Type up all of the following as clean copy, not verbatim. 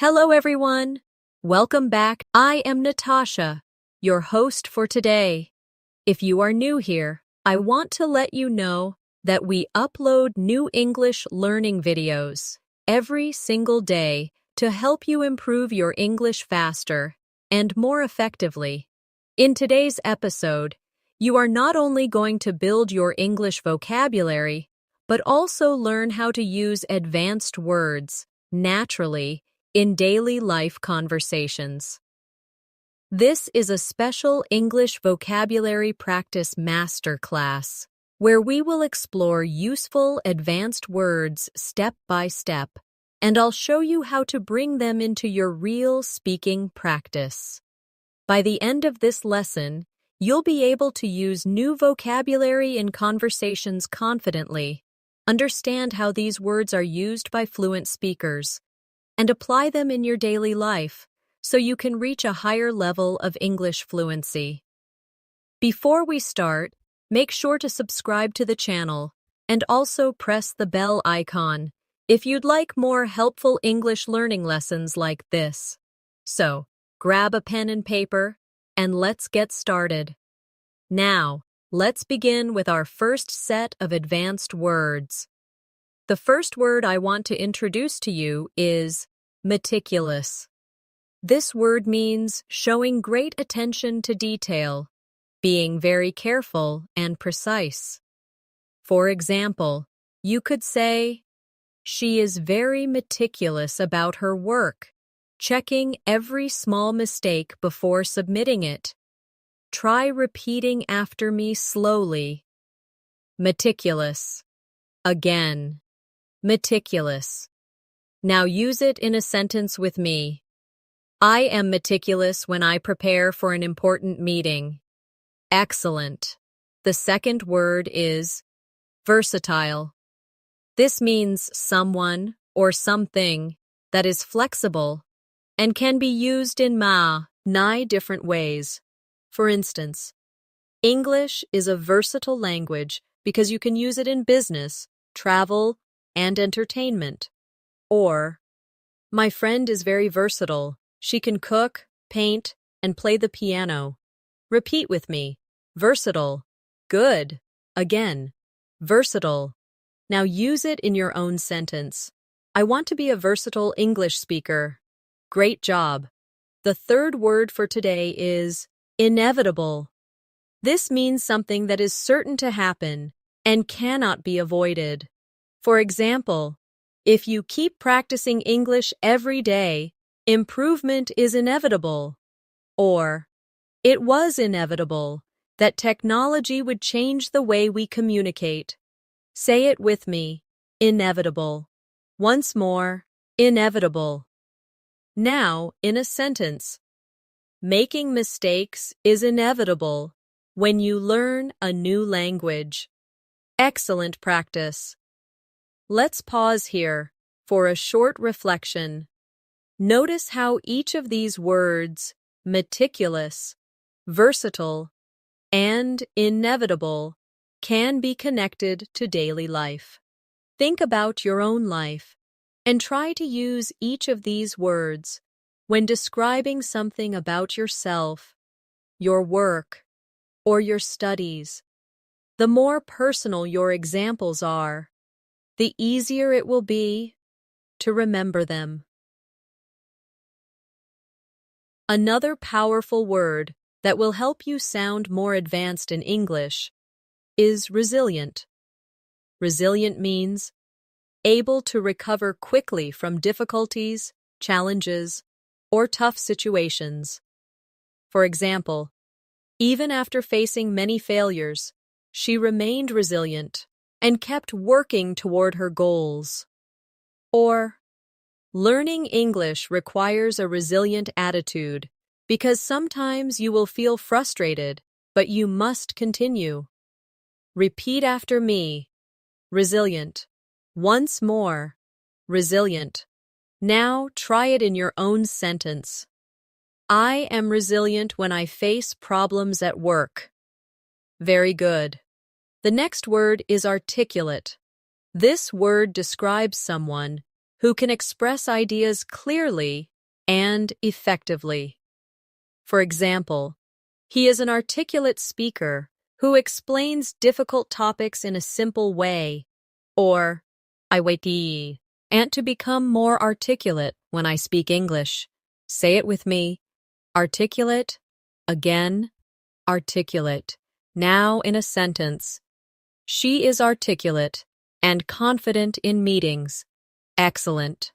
Hello, everyone. Welcome back. I am Natasha, your host for today. If you are new here, I want to let you know that we upload new English learning videos every single day to help you improve your English faster and more effectively. In today's episode, you are not only going to build your English vocabulary, but also learn how to use advanced words naturally in daily life conversations. This is a special English vocabulary practice masterclass where we will explore useful advanced words step by step, and I'll show you how to bring them into your real speaking practice. By the end of this lesson, you'll be able to use new vocabulary in conversations confidently, understand how these words are used by fluent speakers, and apply them in your daily life so you can reach a higher level of English fluency. Before we start, make sure to subscribe to the channel and also press the bell icon if you'd like more helpful English learning lessons like this. So, grab a pen and paper and let's get started. Now, let's begin with our first set of advanced words. The first word I want to introduce to you is meticulous. This word means showing great attention to detail, being very careful and precise. For example, you could say, "She is very meticulous about her work, checking every small mistake before submitting it. Try repeating after me slowly." Meticulous. Again. Meticulous. Now use it in a sentence with me. I am meticulous when I prepare for an important meeting. Excellent. The second word is versatile. This means someone or something that is flexible and can be used in many different ways. For instance, English is a versatile language because you can use it in business, travel, and entertainment. Or, my friend is very versatile. She can cook, paint, and play the piano. Repeat with me. Versatile. Good. Again. Versatile. Now use it in your own sentence. I want to be a versatile English speaker. Great job. The third word for today is inevitable. This means something that is certain to happen and cannot be avoided. For example, if you keep practicing English every day, improvement is inevitable. Or, it was inevitable that technology would change the way we communicate. Say it with me. Inevitable. Once more, inevitable. Now, in a sentence. Making mistakes is inevitable when you learn a new language. Excellent practice. Let's pause here for a short reflection. Notice how each of these words, meticulous, versatile, and inevitable, can be connected to daily life. Think about your own life and try to use each of these words when describing something about yourself, your work, or your studies. The more personal your examples are, the easier it will be to remember them. Another powerful word that will help you sound more advanced in English is resilient. Resilient means able to recover quickly from difficulties, challenges, or tough situations. For example, even after facing many failures, she remained resilient and kept working toward her goals. Or, learning English requires a resilient attitude because sometimes you will feel frustrated, but you must continue. Repeat after me. Resilient. Once more. Resilient. Now try it in your own sentence. I am resilient when I face problems at work. Very good. The next word is articulate. This word describes someone who can express ideas clearly and effectively. For example, he is an articulate speaker who explains difficult topics in a simple way. Or, I wait and to become more articulate when I speak English. Say it with me. Articulate, again, articulate. Now in a sentence. She is articulate and confident in meetings. Excellent.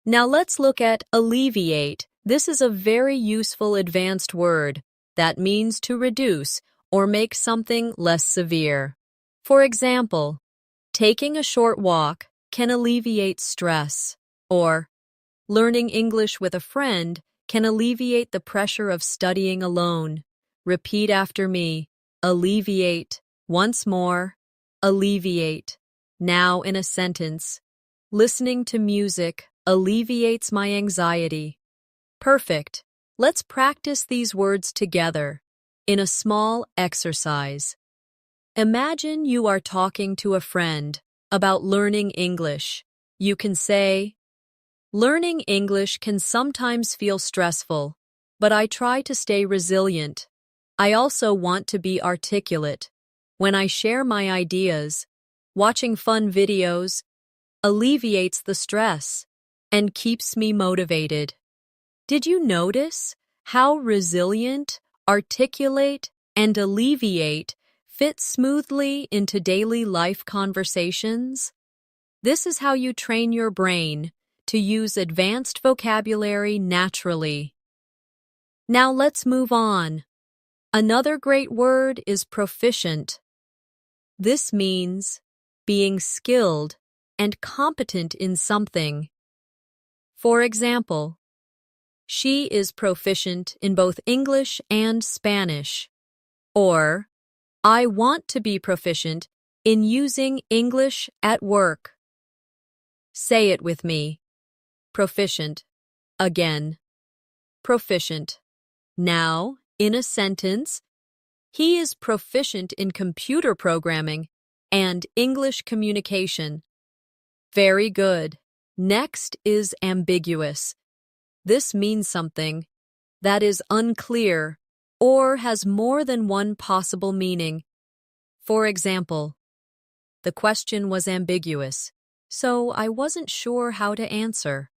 Now let's look at alleviate. This is a very useful advanced word that means to reduce or make something less severe. For example, taking a short walk can alleviate stress, or learning English with a friend can alleviate the pressure of studying alone. Repeat after me. Alleviate. Once more. Alleviate. Now in a sentence. Listening to music alleviates my anxiety. Perfect. Let's practice these words together in a small exercise. Imagine you are talking to a friend about learning English. You can say, "Learning English can sometimes feel stressful, but I try to stay resilient. I also want to be articulate. When I share my ideas, watching fun videos alleviates the stress and keeps me motivated." Did you notice how resilient, articulate, and alleviate fit smoothly into daily life conversations? This is how you train your brain to use advanced vocabulary naturally. Now let's move on. Another great word is proficient. This means being skilled and competent in something. For example, she is proficient in both English and Spanish. Or, I want to be proficient in using English at work. Say it with me. Proficient. Again. Proficient. Now, in a sentence, he is proficient in computer programming and English communication. Very good. Next is ambiguous. This means something that is unclear or has more than one possible meaning. For example, the question was ambiguous, so I wasn't sure how to answer.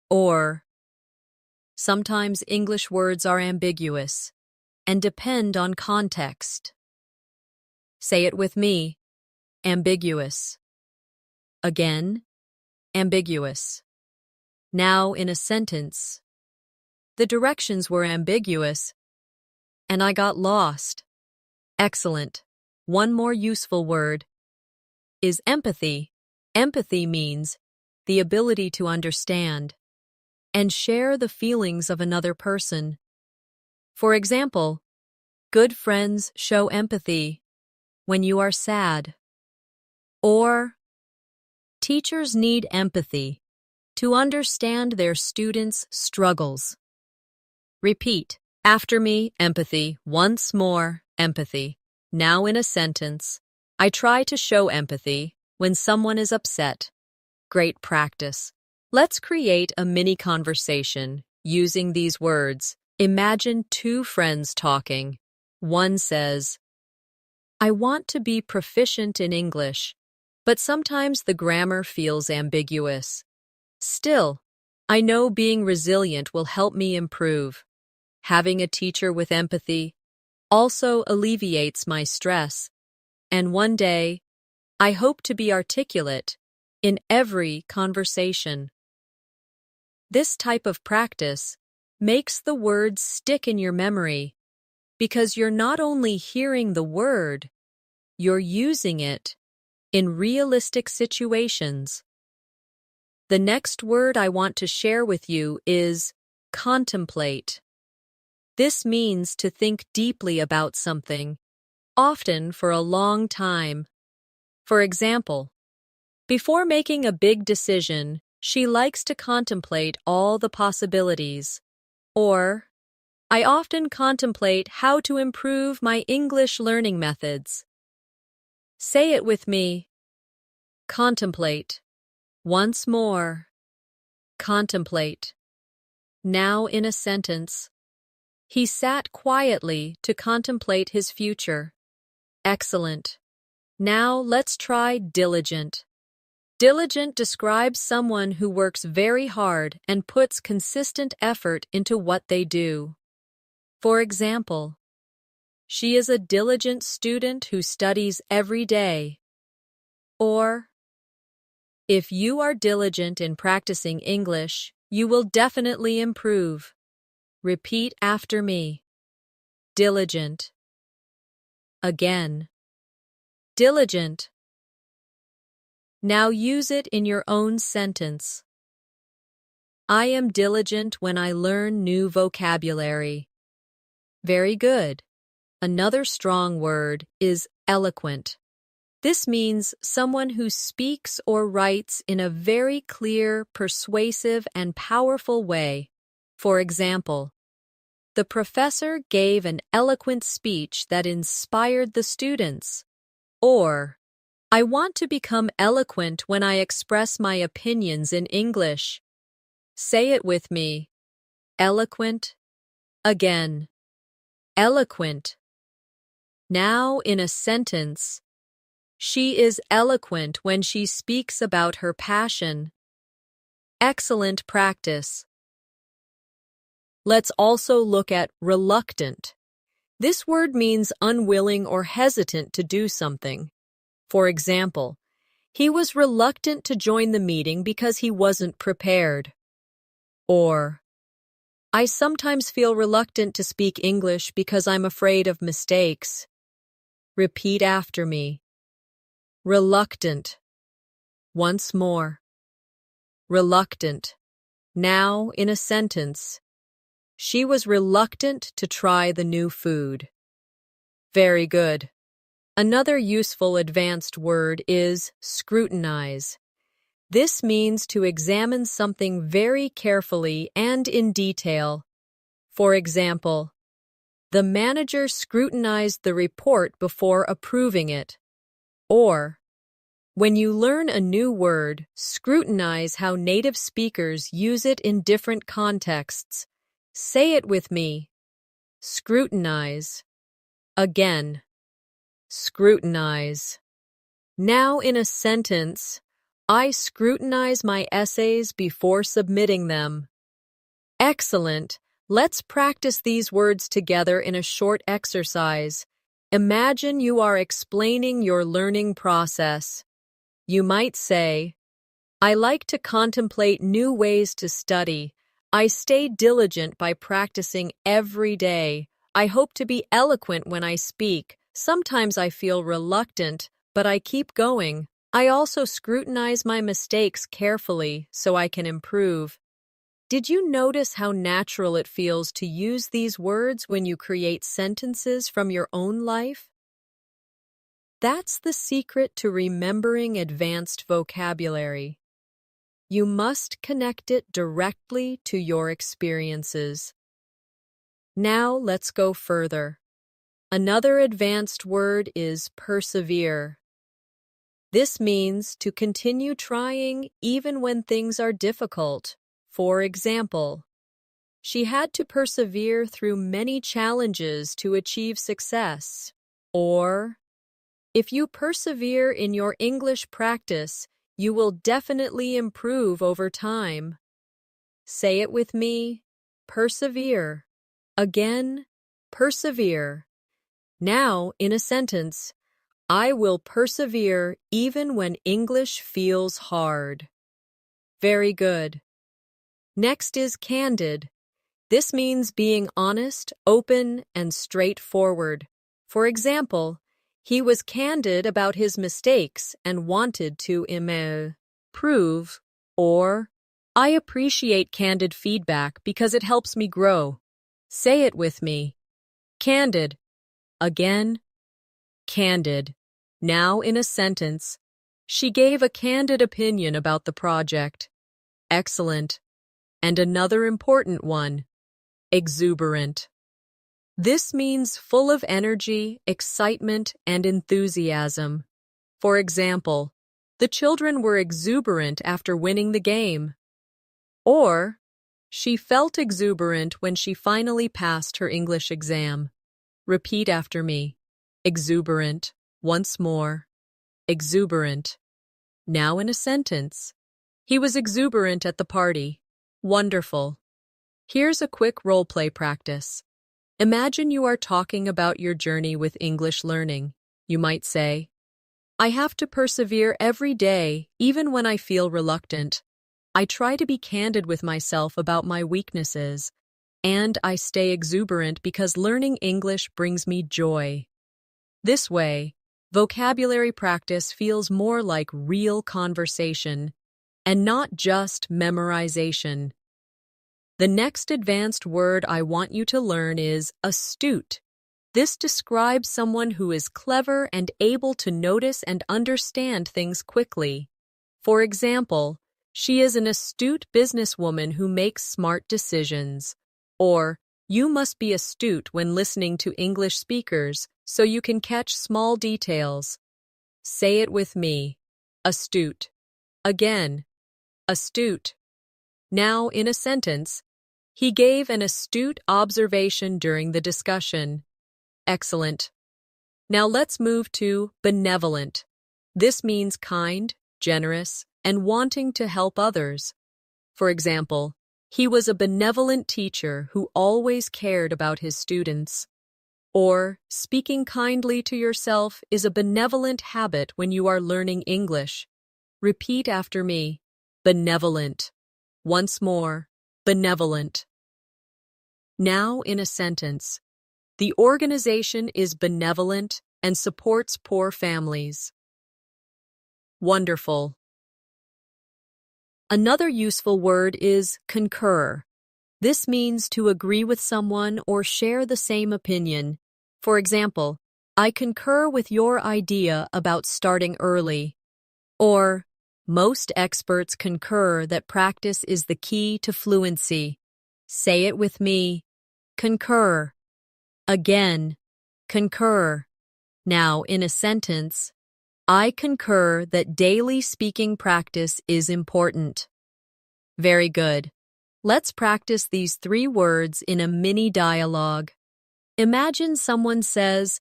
Or, sometimes English words are ambiguous and depend on context. Say it with me. Ambiguous. Again, ambiguous. Now in a sentence. The directions were ambiguous, and I got lost. Excellent. One more useful word is empathy. Empathy means the ability to understand and share the feelings of another person. For example, good friends show empathy when you are sad. Or, teachers need empathy to understand their students' struggles. Repeat after me, empathy. Once more, empathy. Now in a sentence. I try to show empathy when someone is upset. Great practice. Let's create a mini conversation using these words. Imagine two friends talking. One says, I want to be proficient in English, but sometimes the grammar feels ambiguous. Still, I know being resilient will help me improve. Having a teacher with empathy also alleviates my stress. And one day, I hope to be articulate in every conversation. This type of practice makes the words stick in your memory because you're not only hearing the word, you're using it in realistic situations. The next word I want to share with you is contemplate. This means to think deeply about something, often for a long time. For example, before making a big decision, she likes to contemplate all the possibilities. Or, I often contemplate how to improve my English learning methods. Say it with me. Contemplate. Once more. Contemplate. Now in a sentence. He sat quietly to contemplate his future. Excellent. Now let's try diligent. Diligent describes someone who works very hard and puts consistent effort into what they do. For example, she is a diligent student who studies every day. Or, if you are diligent in practicing English, you will definitely improve. Repeat after me. Diligent. Again. Diligent. Now use it in your own sentence. I am diligent when I learn new vocabulary. Very good. Another strong word is eloquent. This means someone who speaks or writes in a very clear, persuasive, and powerful way. For example, the professor gave an eloquent speech that inspired the students. Or, I want to become eloquent when I express my opinions in English. Say it with me. Eloquent. Again. Eloquent. Now in a sentence. She is eloquent when she speaks about her passion. Excellent practice. Let's also look at reluctant. This word means unwilling or hesitant to do something. For example, he was reluctant to join the meeting because he wasn't prepared. Or, I sometimes feel reluctant to speak English because I'm afraid of mistakes. Repeat after me. Reluctant. Once more. Reluctant. Now in a sentence. She was reluctant to try the new food. Very good. Another useful advanced word is scrutinize. This means to examine something very carefully and in detail. For example, the manager scrutinized the report before approving it. Or, when you learn a new word, scrutinize how native speakers use it in different contexts. Say it with me. Scrutinize. Again. Scrutinize. Now in a sentence, I scrutinize my essays before submitting them. Excellent. Let's practice these words together in a short exercise. Imagine you are explaining your learning process. You might say, I like to contemplate new ways to study. I stay diligent by practicing every day. I hope to be eloquent when I speak. Sometimes I feel reluctant, but I keep going. I also scrutinize my mistakes carefully so I can improve. Did you notice how natural it feels to use these words when you create sentences from your own life? That's the secret to remembering advanced vocabulary. You must connect it directly to your experiences. Now let's go further. Another advanced word is persevere. This means to continue trying even when things are difficult. For example, she had to persevere through many challenges to achieve success. Or, if you persevere in your English practice, you will definitely improve over time. Say it with me. Persevere. Again, persevere. Now, in a sentence, I will persevere even when English feels hard. Very good. Next is candid. This means being honest, open, and straightforward. For example, he was candid about his mistakes and wanted to improve. Or, I appreciate candid feedback because it helps me grow. Say it with me. Candid. Again. Candid. Now in a sentence, she gave a candid opinion about the project. Excellent. And another important one. Exuberant. This means full of energy, excitement, and enthusiasm. For example, the children were exuberant after winning the game. Or, She felt exuberant when she finally passed her English exam. Repeat after me. Exuberant. Once more. Exuberant. Now in a sentence. He was exuberant at the party. Wonderful. Here's a quick role-play practice. Imagine you are talking about your journey with English learning. You might say, I have to persevere every day, even when I feel reluctant. I try to be candid with myself about my weaknesses, and I stay exuberant because learning English brings me joy. This way, vocabulary practice feels more like real conversation and not just memorization. The next advanced word I want you to learn is astute. This describes someone who is clever and able to notice and understand things quickly. For example, she is an astute businesswoman who makes smart decisions. Or, you must be astute when listening to English speakers so you can catch small details. Say it with me. Astute. Again. Astute. Now, in a sentence, he gave an astute observation during the discussion. Excellent. Now let's move to benevolent. This means kind, generous, and wanting to help others. For example, he was a benevolent teacher who always cared about his students. Or, speaking kindly to yourself is a benevolent habit when you are learning English. Repeat after me. Benevolent. Once more. Benevolent. Now in a sentence. The organization is benevolent and supports poor families. Wonderful. Another useful word is concur. This means to agree with someone or share the same opinion. For example, I concur with your idea about starting early. Or, most experts concur that practice is the key to fluency. Say it with me. Concur. Again. Concur. Now, in a sentence, I concur that daily speaking practice is important. Very good. Let's practice these 3 words in a mini dialogue. Imagine someone says,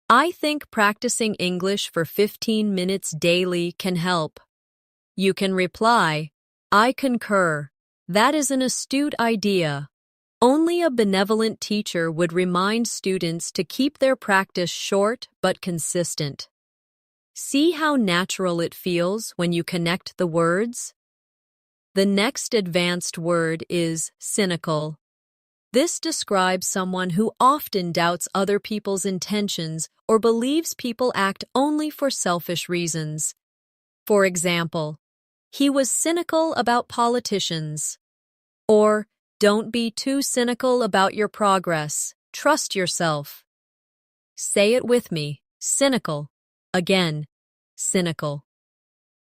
I think practicing English for 15 minutes daily can help. You can reply, I concur. That is an astute idea. Only a benevolent teacher would remind students to keep their practice short but consistent. See how natural it feels when you connect the words? The next advanced word is cynical. This describes someone who often doubts other people's intentions or believes people act only for selfish reasons. For example, he was cynical about politicians. Or, don't be too cynical about your progress. Trust yourself. Say it with me. Cynical. Again. Cynical.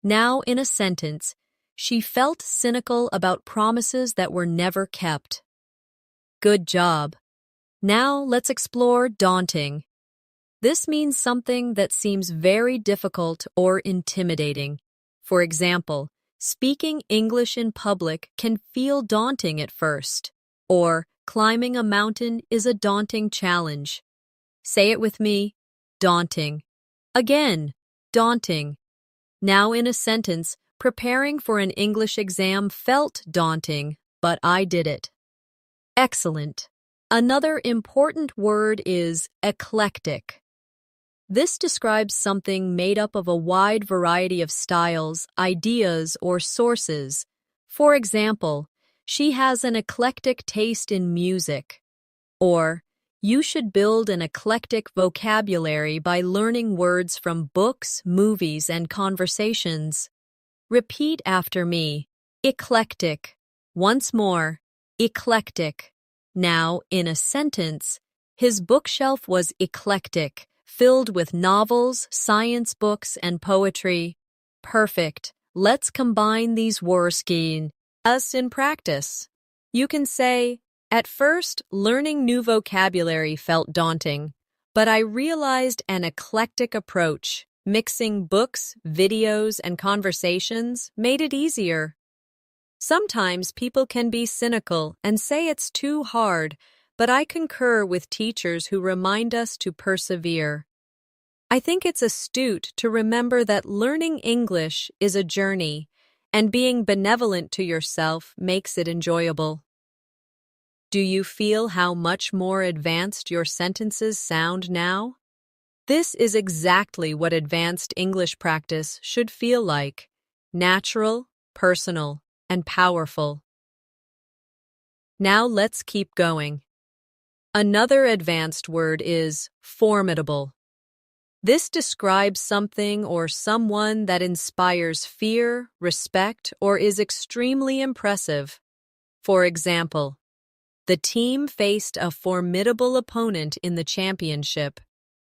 Now, in a sentence, she felt cynical about promises that were never kept. Good job. Now, let's explore daunting. This means something that seems very difficult or intimidating. For example, speaking English in public can feel daunting at first, or climbing a mountain is a daunting challenge. Say it with me. Daunting. Again. Daunting. Now in a sentence, preparing for an English exam felt daunting, but I did it. Excellent. Another important word is eclectic. This describes something made up of a wide variety of styles, ideas, or sources. For example, she has an eclectic taste in music. Or, you should build an eclectic vocabulary by learning words from books, movies, and conversations. Repeat after me. Eclectic. Once more. Eclectic. Now, in a sentence, his bookshelf was eclectic, filled with novels, science books, and poetry. Perfect. Let's combine these words in practice. You can say, at first, learning new vocabulary felt daunting, but I realized an eclectic approach, mixing books, videos, and conversations, made it easier. Sometimes people can be cynical and say it's too hard, but I concur with teachers who remind us to persevere. I think it's astute to remember that learning English is a journey, and being benevolent to yourself makes it enjoyable. Do you feel how much more advanced your sentences sound now? This is exactly what advanced English practice should feel like: natural, personal, and powerful. Now let's keep going. Another advanced word is formidable. This describes something or someone that inspires fear, respect, or is extremely impressive. For example, the team faced a formidable opponent in the championship.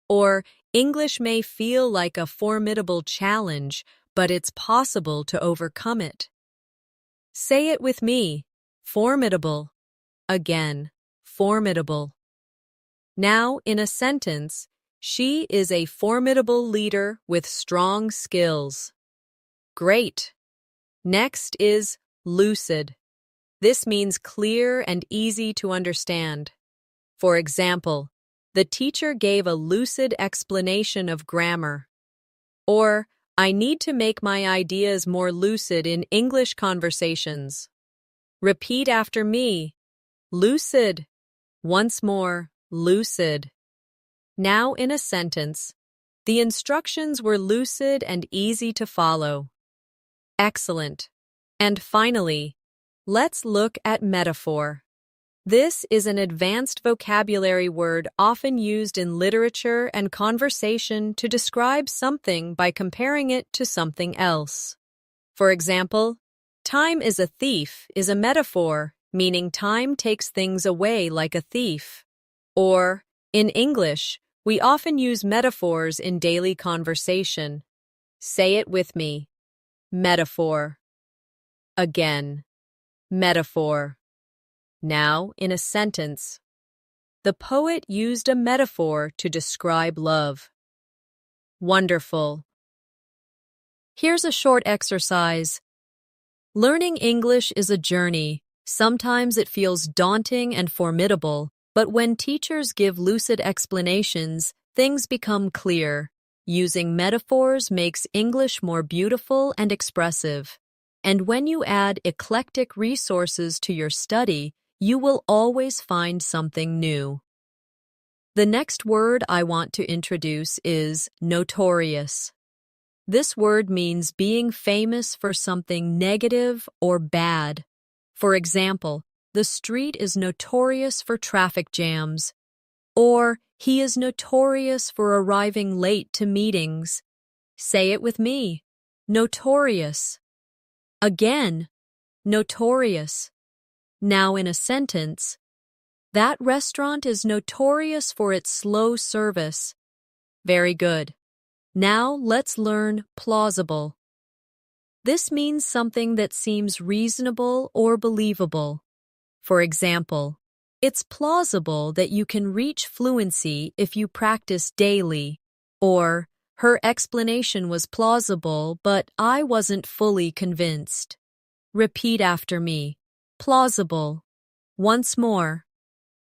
Or, English may feel like a formidable challenge, but it's possible to overcome it. Say it with me: formidable. Again, formidable. Now, in a sentence, she is a formidable leader with strong skills. Great. Next is lucid. This means clear and easy to understand. For example, the teacher gave a lucid explanation of grammar. Or, I need to make my ideas more lucid in English conversations. Repeat after me: lucid. Once more, lucid. Now in a sentence, the instructions were lucid and easy to follow. Excellent. And finally, let's look at metaphor. This is an advanced vocabulary word often used in literature and conversation to describe something by comparing it to something else. For example, time is a thief is a metaphor, meaning time takes things away like a thief. Or, in English, we often use metaphors in daily conversation. Say it with me: metaphor. Again, metaphor. Now, in a sentence, the poet used a metaphor to describe love. Wonderful. Here's a short exercise. Learning English is a journey. Sometimes it feels daunting and formidable, but when teachers give lucid explanations, things become clear. Using metaphors makes English more beautiful and expressive. And when you add eclectic resources to your study, you will always find something new. The next word I want to introduce is notorious. This word means being famous for something negative or bad. For example, the street is notorious for traffic jams. Or, he is notorious for arriving late to meetings. Say it with me: notorious. Again, notorious. Now in a sentence, that restaurant is notorious for its slow service. Very good. Now let's learn plausible. This means something that seems reasonable or believable. For example, it's plausible that you can reach fluency if you practice daily. Or, her explanation was plausible, but I wasn't fully convinced. Repeat after me: plausible. Once more,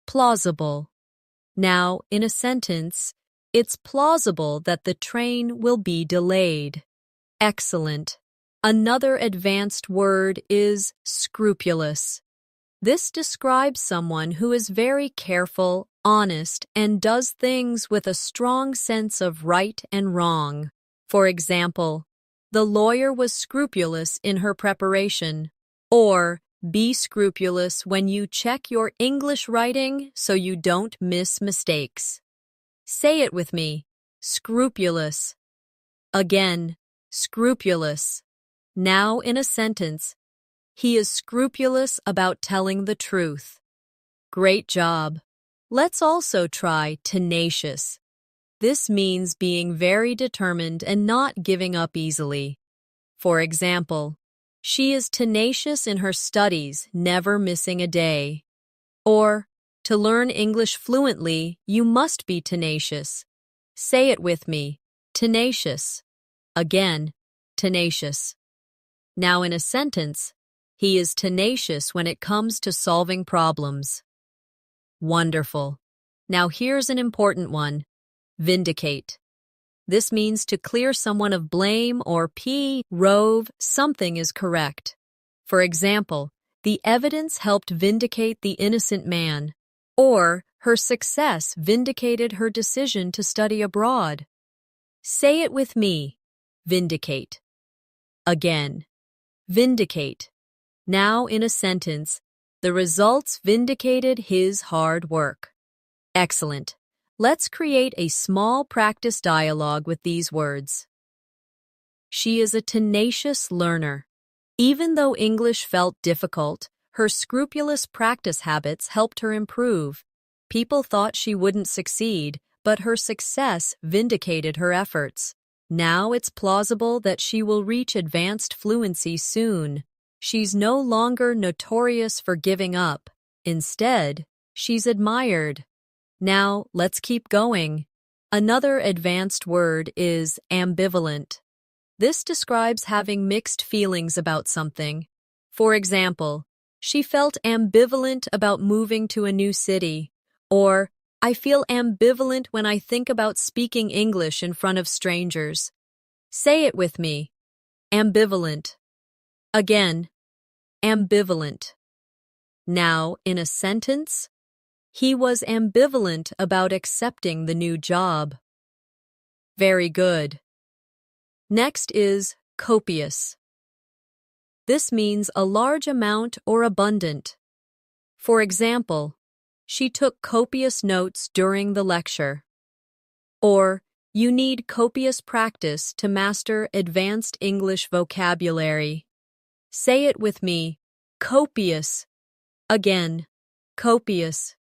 plausible. Now, in a sentence, it's plausible that the train will be delayed. Excellent. Another advanced word is scrupulous. This describes someone who is very careful, honest, and does things with a strong sense of right and wrong. For example, the lawyer was scrupulous in her preparation. Or, be scrupulous when you check your English writing so you don't miss mistakes. Say it with me: scrupulous. Again, scrupulous. Now in a sentence, he is scrupulous about telling the truth. Great job. Let's also try tenacious. This means being very determined and not giving up easily. For example, she is tenacious in her studies, never missing a day. Or, to learn English fluently, you must be tenacious. Say it with me: tenacious. Again, tenacious. Now in a sentence, He is tenacious when it comes to solving problems. Wonderful. Now here's an important one. Vindicate. This means to clear someone of blame or prove something is correct. For example, the evidence helped vindicate the innocent man, or her success vindicated her decision to study abroad. Say it with me. Vindicate. Again. Vindicate. Now in a sentence, the results vindicated his hard work. Excellent. Let's create a small practice dialogue with these words. She is a tenacious learner. Even though English felt difficult, her scrupulous practice habits helped her improve. People thought she wouldn't succeed, but her success vindicated her efforts. Now it's plausible that she will reach advanced fluency soon. She's no longer notorious for giving up. Instead, she's admired. Now, let's keep going. Another advanced word is ambivalent. This describes having mixed feelings about something. For example, she felt ambivalent about moving to a new city, or I feel ambivalent when I think about speaking English in front of strangers. Say it with me. Ambivalent. Again, ambivalent. Now, in a sentence, he was ambivalent about accepting the new job. Very good. Next is copious. This means a large amount or abundant. For example, she took copious notes during the lecture. Or, you need copious practice to master advanced English vocabulary. Say it with me. Copious. Again, copious.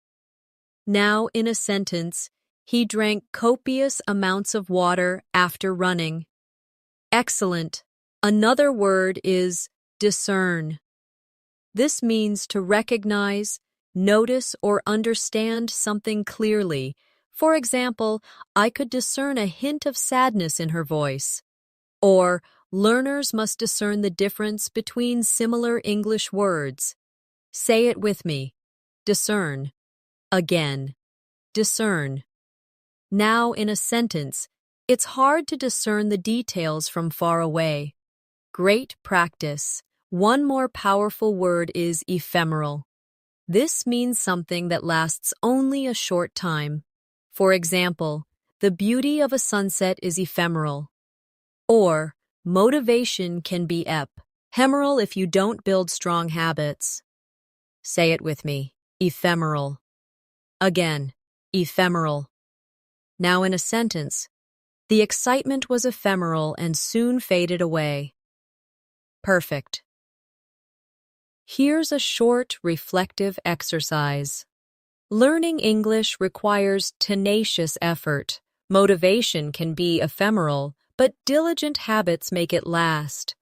Now, in a sentence, he drank copious amounts of water after running. Excellent. Another word is discern. This means to recognize, notice, or understand something clearly. For example, I could discern a hint of sadness in her voice. Or, learners must discern the difference between similar English words. Say it with me. Discern. Again. Discern. Now, in a sentence, it's hard to discern the details from far away. Great practice. One more powerful word is ephemeral. This means something that lasts only a short time. For example, the beauty of a sunset is ephemeral. Or, motivation can be ephemeral if you don't build strong habits. Say it with me. Ephemeral. Again, ephemeral. Now in a sentence, the excitement was ephemeral and soon faded away. Perfect. Here's a short, reflective exercise. Learning English requires tenacious effort. Motivation can be ephemeral, but diligent habits make it last.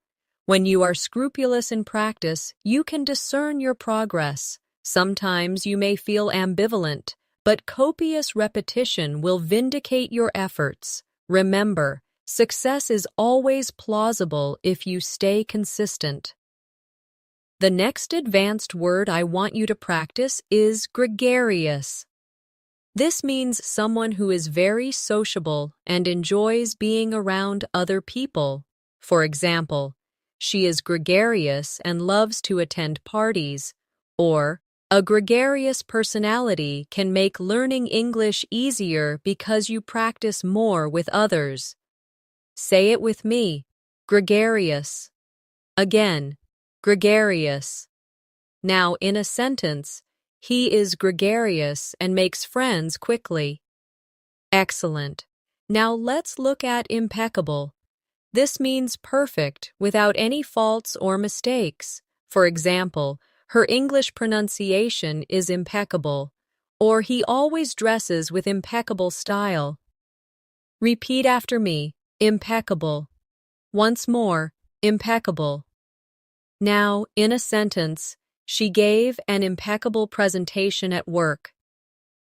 When you are scrupulous in practice, you can discern your progress. Sometimes you may feel ambivalent, but copious repetition will vindicate your efforts. Remember, success is always plausible if you stay consistent. The next advanced word I want you to practice is gregarious. This means someone who is very sociable and enjoys being around other people. For example, she is gregarious and loves to attend parties. Or, a gregarious personality can make learning English easier because you practice more with others. Say it with me. Gregarious. Again, gregarious. Now, in a sentence, he is gregarious and makes friends quickly. Excellent. Now let's look at impeccable. This means perfect, without any faults or mistakes. For example, her English pronunciation is impeccable, or he always dresses with impeccable style. Repeat after me. Impeccable. Once more, impeccable. Now, in a sentence, she gave an impeccable presentation at work.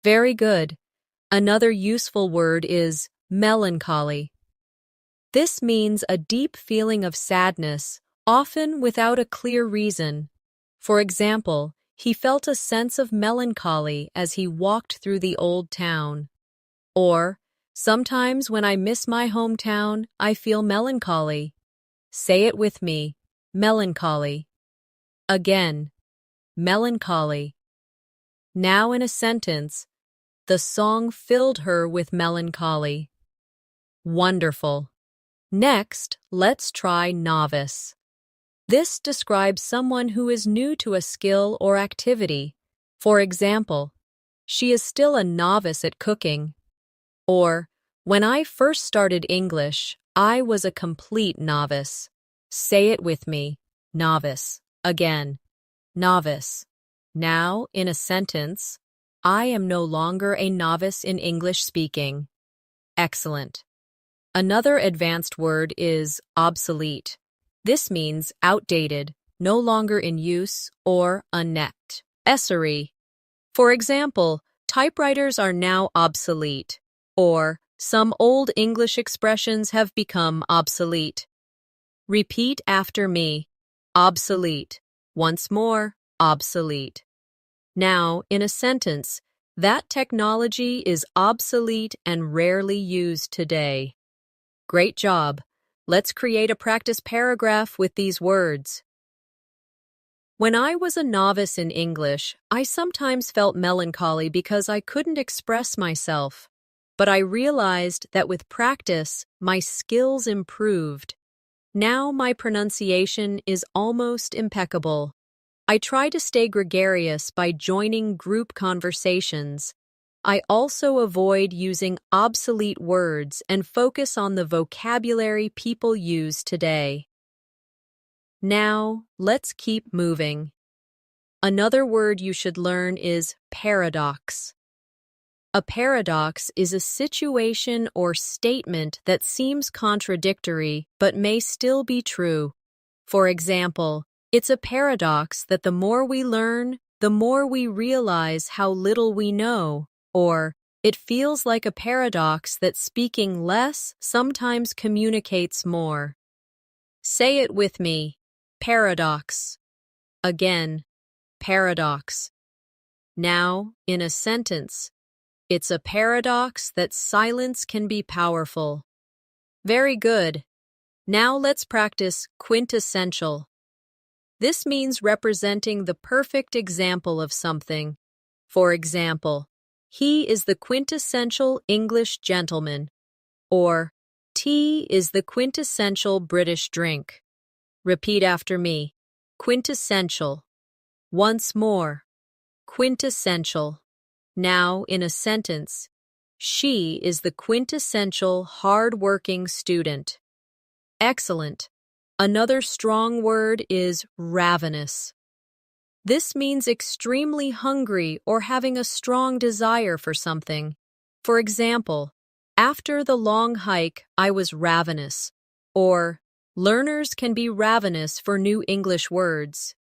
Very good. Another useful word is melancholy. This means a deep feeling of sadness, often without a clear reason. For example, he felt a sense of melancholy as he walked through the old town. Or, sometimes when I miss my hometown, I feel melancholy. Say it with me, melancholy. Again, melancholy. Now in a sentence, the song filled her with melancholy. Wonderful. Next, let's try novice. This describes someone who is new to a skill or activity. For example, she is still a novice at cooking. Or, when I first started English, I was a complete novice. Say it with me, novice. Again, novice. Now, in a sentence, I am no longer a novice in English speaking. Excellent. Another advanced word is obsolete. This means outdated, no longer in use, or unnecessary. For example, typewriters are now obsolete, or some old English expressions have become obsolete. Repeat after me. Obsolete. Once more, obsolete. Now, in a sentence, that technology is obsolete and rarely used today. Great job. Let's create a practice paragraph with these words. When I was a novice in English, I sometimes felt melancholy because I couldn't express myself. But I realized that with practice, my skills improved. Now my pronunciation is almost impeccable. I try to stay gregarious by joining group conversations. I also avoid using obsolete words and focus on the vocabulary people use today. Now, let's keep moving. Another word you should learn is paradox. A paradox is a situation or statement that seems contradictory but may still be true. For example, it's a paradox that the more we learn, the more we realize how little we know. Or, it feels like a paradox that speaking less sometimes communicates more. Say it with me, paradox. Again, paradox. Now, in a sentence, it's a paradox that silence can be powerful. Very good. Now let's practice quintessential. This means representing the perfect example of something. For example, he is the quintessential English gentleman, or tea is the quintessential British drink. Repeat after me. Quintessential. Once more. Quintessential. Now, in a sentence, she is the quintessential hard-working student. Excellent. Another strong word is ravenous. This means extremely hungry or having a strong desire for something. For example, after the long hike, I was ravenous. Or, learners can be ravenous for new English words.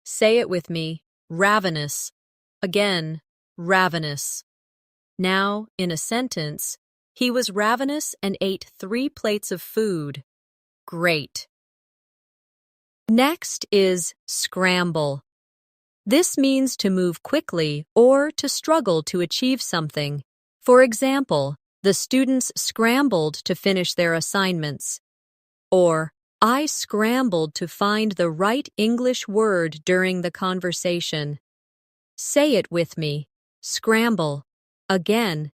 Say it with me, ravenous. Again, ravenous. Now, in a sentence, he was ravenous and ate 3 plates of food. Great. Next is scramble. This means to move quickly or to struggle to achieve something. For example, the students scrambled to finish their assignments. Or, I scrambled to find the right English word during the conversation. Say it with me. Scramble. Again,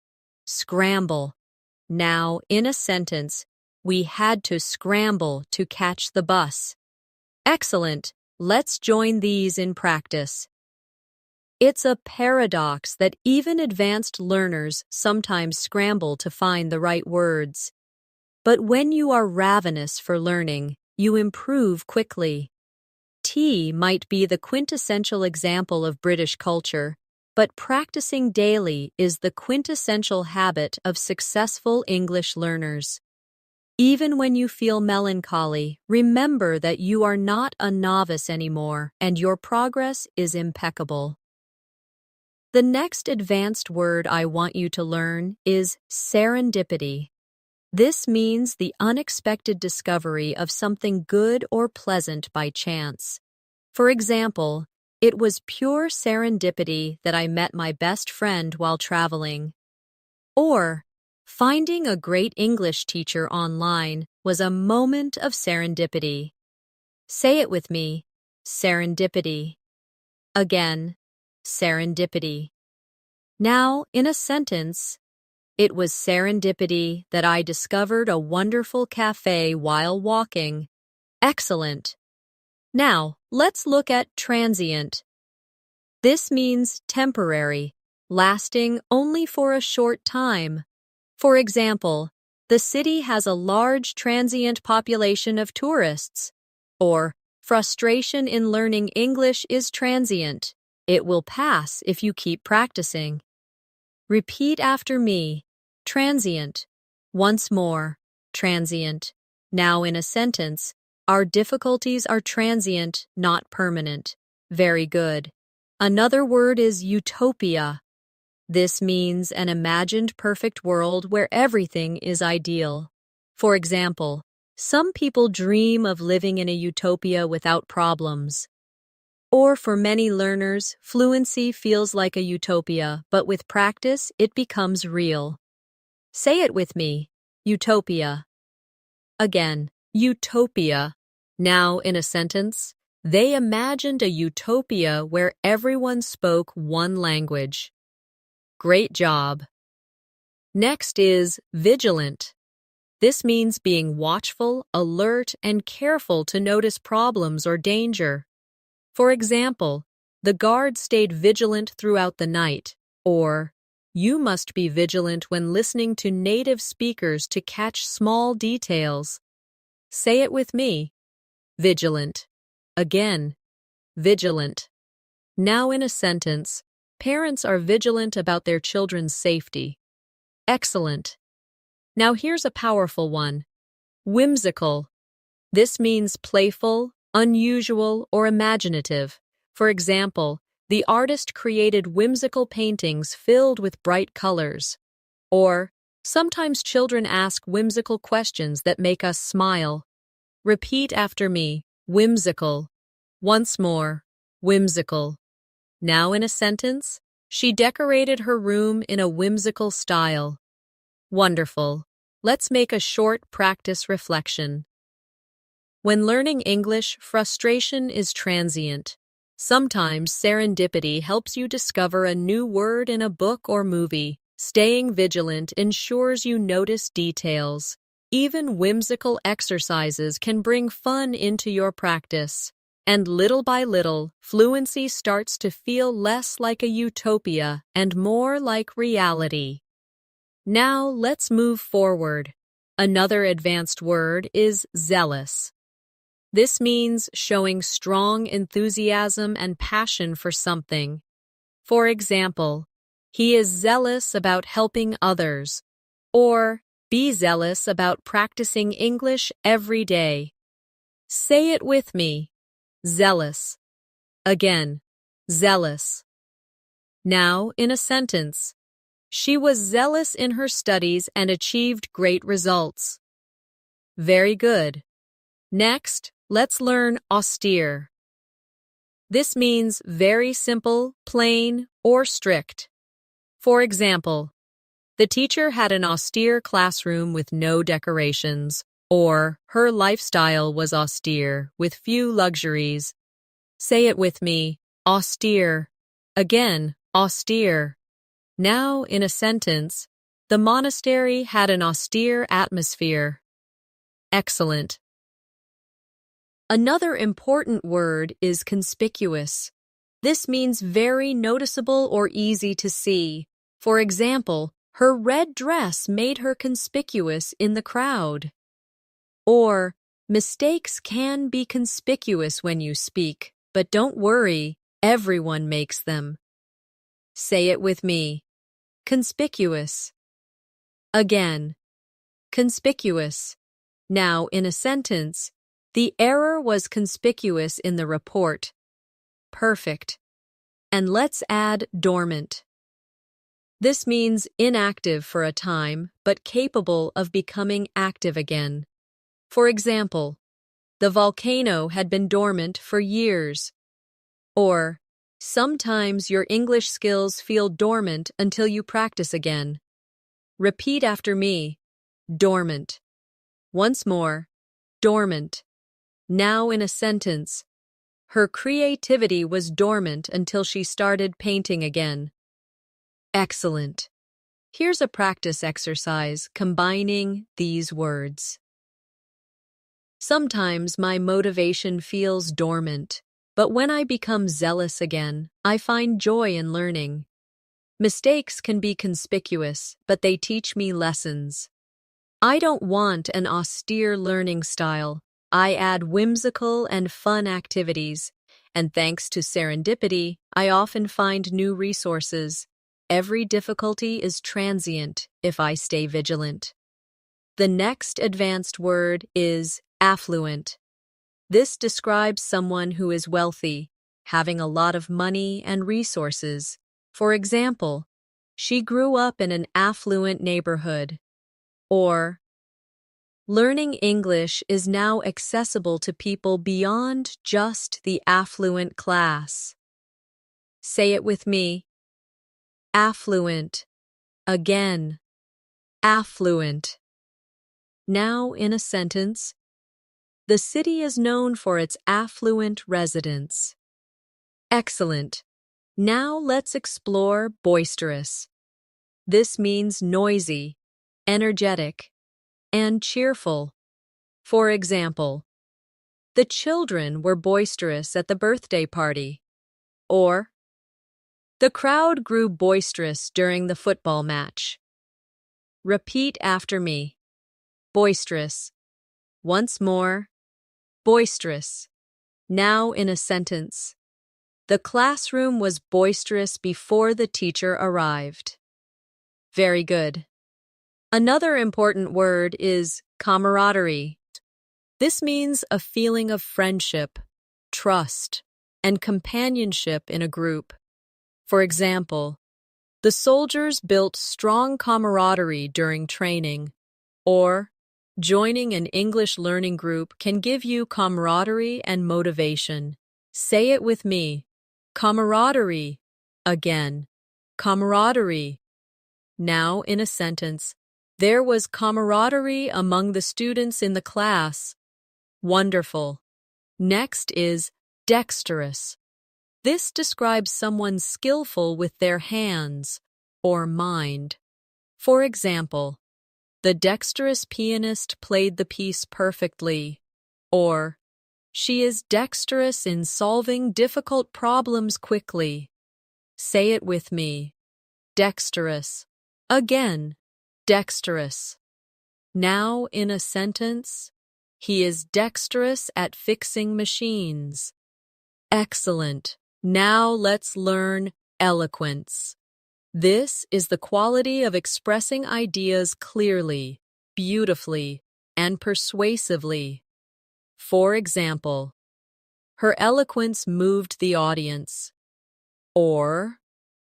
scramble. Now, in a sentence, we had to scramble to catch the bus. Excellent. Let's join these in practice. It's a paradox that even advanced learners sometimes scramble to find the right words. But when you are ravenous for learning, you improve quickly. Tea might be the quintessential example of British culture, but practicing daily is the quintessential habit of successful English learners. Even when you feel melancholy, remember that you are not a novice anymore and your progress is impeccable. The next advanced word I want you to learn is serendipity. This means the unexpected discovery of something good or pleasant by chance. For example, It was pure serendipity that I met my best friend while traveling. Or, finding a great English teacher online was a moment of serendipity. Say it with me, serendipity. Again, serendipity. Now, in a sentence, it was serendipity that I discovered a wonderful cafe while walking. Excellent. Now, let's look at transient. This means temporary, lasting only for a short time. For example, the city has a large transient population of tourists. Or, frustration in learning English is transient. It will pass if you keep practicing. Repeat after me. Transient. Once more. Transient. Now in a sentence, our difficulties are transient, not permanent. Very good. Another word is utopia. This means an imagined perfect world where everything is ideal. For example, some people dream of living in a utopia without problems. Or for many learners, fluency feels like a utopia, but with practice, it becomes real. Say it with me, utopia. Again, utopia. Now, in a sentence, they imagined a utopia where everyone spoke one language. Great job. Next is vigilant. This means being watchful, alert, and careful to notice problems or danger. For example, the guard stayed vigilant throughout the night, or you must be vigilant when listening to native speakers to catch small details. Say it with me. Vigilant. Again, vigilant. Now in a sentence, parents are vigilant about their children's safety. Excellent. Now here's a powerful one. Whimsical. This means playful, unusual, or imaginative. For example, the artist created whimsical paintings filled with bright colors. Or, sometimes children ask whimsical questions that make us smile. Repeat after me, whimsical. Once more, whimsical. Now in a sentence, she decorated her room in a whimsical style. Wonderful. Let's make a short practice reflection. When learning English, frustration is transient. Sometimes serendipity helps you discover a new word in a book or movie. Staying vigilant ensures you notice details. Even whimsical exercises can bring fun into your practice. And little by little, fluency starts to feel less like a utopia and more like reality. Now let's move forward. Another advanced word is zealous. This means showing strong enthusiasm and passion for something. For example, he is zealous about helping others. Or, be zealous about practicing English every day. Say it with me. Zealous. Again, zealous. Now, in a sentence, she was zealous in her studies and achieved great results. Very good. Next, let's learn austere. This means very simple, plain, or strict. For example, the teacher had an austere classroom with no decorations, or her lifestyle was austere with few luxuries. Say it with me, austere. Again, austere. Now, in a sentence, the monastery had an austere atmosphere. Excellent. Another important word is conspicuous. This means very noticeable or easy to see. For example, her red dress made her conspicuous in the crowd. Or, mistakes can be conspicuous when you speak, but don't worry, everyone makes them. Say it with me. Conspicuous. Again, conspicuous. Now, in a sentence, the error was conspicuous in the report. Perfect. And let's add dormant. This means inactive for a time, but capable of becoming active again. For example, the volcano had been dormant for years. Or, Sometimes your English skills feel dormant until you practice again. Repeat after me. Dormant. Once more. Dormant. Now in a sentence. Her creativity was dormant until she started painting again. Excellent. Here's a practice exercise combining these words. Sometimes my motivation feels dormant, but when I become zealous again, I find joy in learning. Mistakes can be conspicuous, but they teach me lessons. I don't want an austere learning style. I add whimsical and fun activities, and thanks to serendipity, I often find new resources. Every difficulty is transient if I stay vigilant. The next advanced word is affluent. This describes someone who is wealthy, having a lot of money and resources. For example, she grew up in an affluent neighborhood. Or, learning English is now accessible to people beyond just the affluent class. Say it with me. Affluent. Again. Affluent. Now in a sentence. The city is known for its affluent residents. Excellent. Now let's explore boisterous. This means noisy, energetic, and cheerful. For example, the children were boisterous at the birthday party. Or, the crowd grew boisterous during the football match. Repeat after me. Boisterous. Once more. Boisterous. Now in a sentence. The classroom was boisterous before the teacher arrived. Very good. Another important word is camaraderie. This means a feeling of friendship, trust, and companionship in a group. For example, the soldiers built strong camaraderie during training. Or, joining an English learning group can give you camaraderie and motivation. Say it with me. Camaraderie. Again. Camaraderie. Now in a sentence. There was camaraderie among the students in the class. Wonderful. Next is dexterous. This describes someone skillful with their hands or mind. For example, the dexterous pianist played the piece perfectly. Or, she is dexterous in solving difficult problems quickly. Say it with me. Dexterous. Again. Dexterous. Now in a sentence, he is dexterous at fixing machines. Excellent. Now let's learn eloquence. This is the quality of expressing ideas clearly, beautifully, and persuasively. For example, her eloquence moved the audience. Or,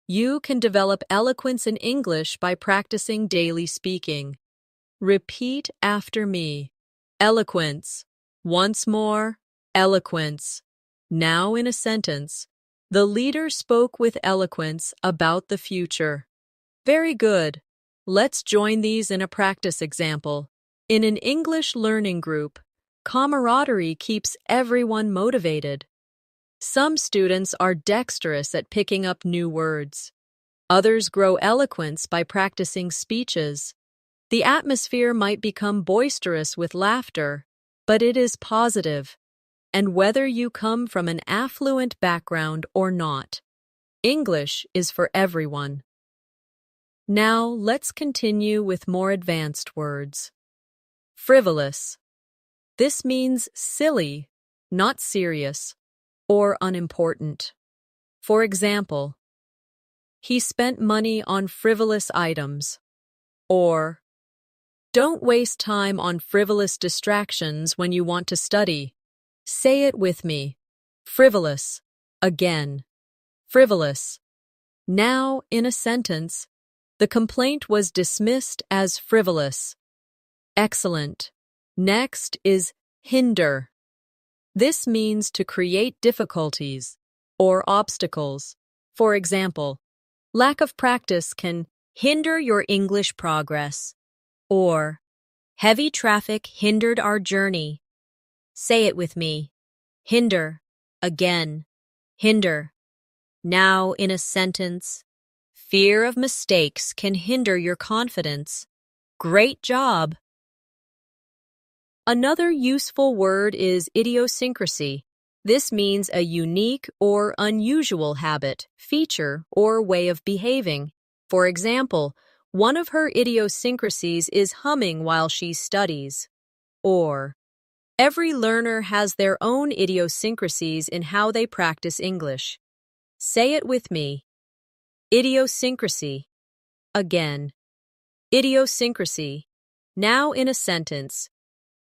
you can develop eloquence in English by practicing daily speaking. Repeat after me. Eloquence. Once more, eloquence. Now in a sentence. The leader spoke with eloquence about the future. Very good. Let's join these in a practice example. In an English learning group, camaraderie keeps everyone motivated. Some students are dexterous at picking up new words. Others grow eloquence by practicing speeches. The atmosphere might become boisterous with laughter, but it is positive. And whether you come from an affluent background or not, English is for everyone. Now let's continue with more advanced words. Frivolous. This means silly, not serious, or unimportant. For example, he spent money on frivolous items. Or, don't waste time on frivolous distractions when you want to study. Say it with me. Frivolous. Again. Frivolous. Now, in a sentence, the complaint was dismissed as frivolous. Excellent. Next is hinder. This means to create difficulties, or obstacles. For example, lack of practice can hinder your English progress, or heavy traffic hindered our journey. Say it with me. Hinder. Again. Hinder. Now in a sentence. Fear of mistakes can hinder your confidence. Great job. Another useful word is idiosyncrasy. This means a unique or unusual habit, feature, or way of behaving. For example, one of her idiosyncrasies is humming while she studies. Or, every learner has their own idiosyncrasies in how they practice English. Say it with me. Idiosyncrasy. Again. Idiosyncrasy. Now in a sentence.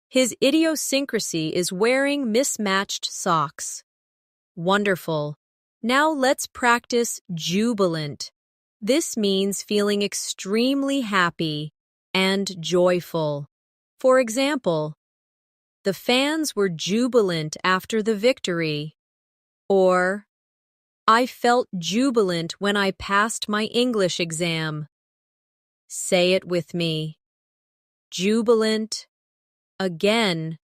His idiosyncrasy is wearing mismatched socks. Wonderful. Now let's practice jubilant. This means feeling extremely happy and joyful. For example, the fans were jubilant after the victory. Or, I felt jubilant when I passed my English exam. Say it with me. Jubilant. Again.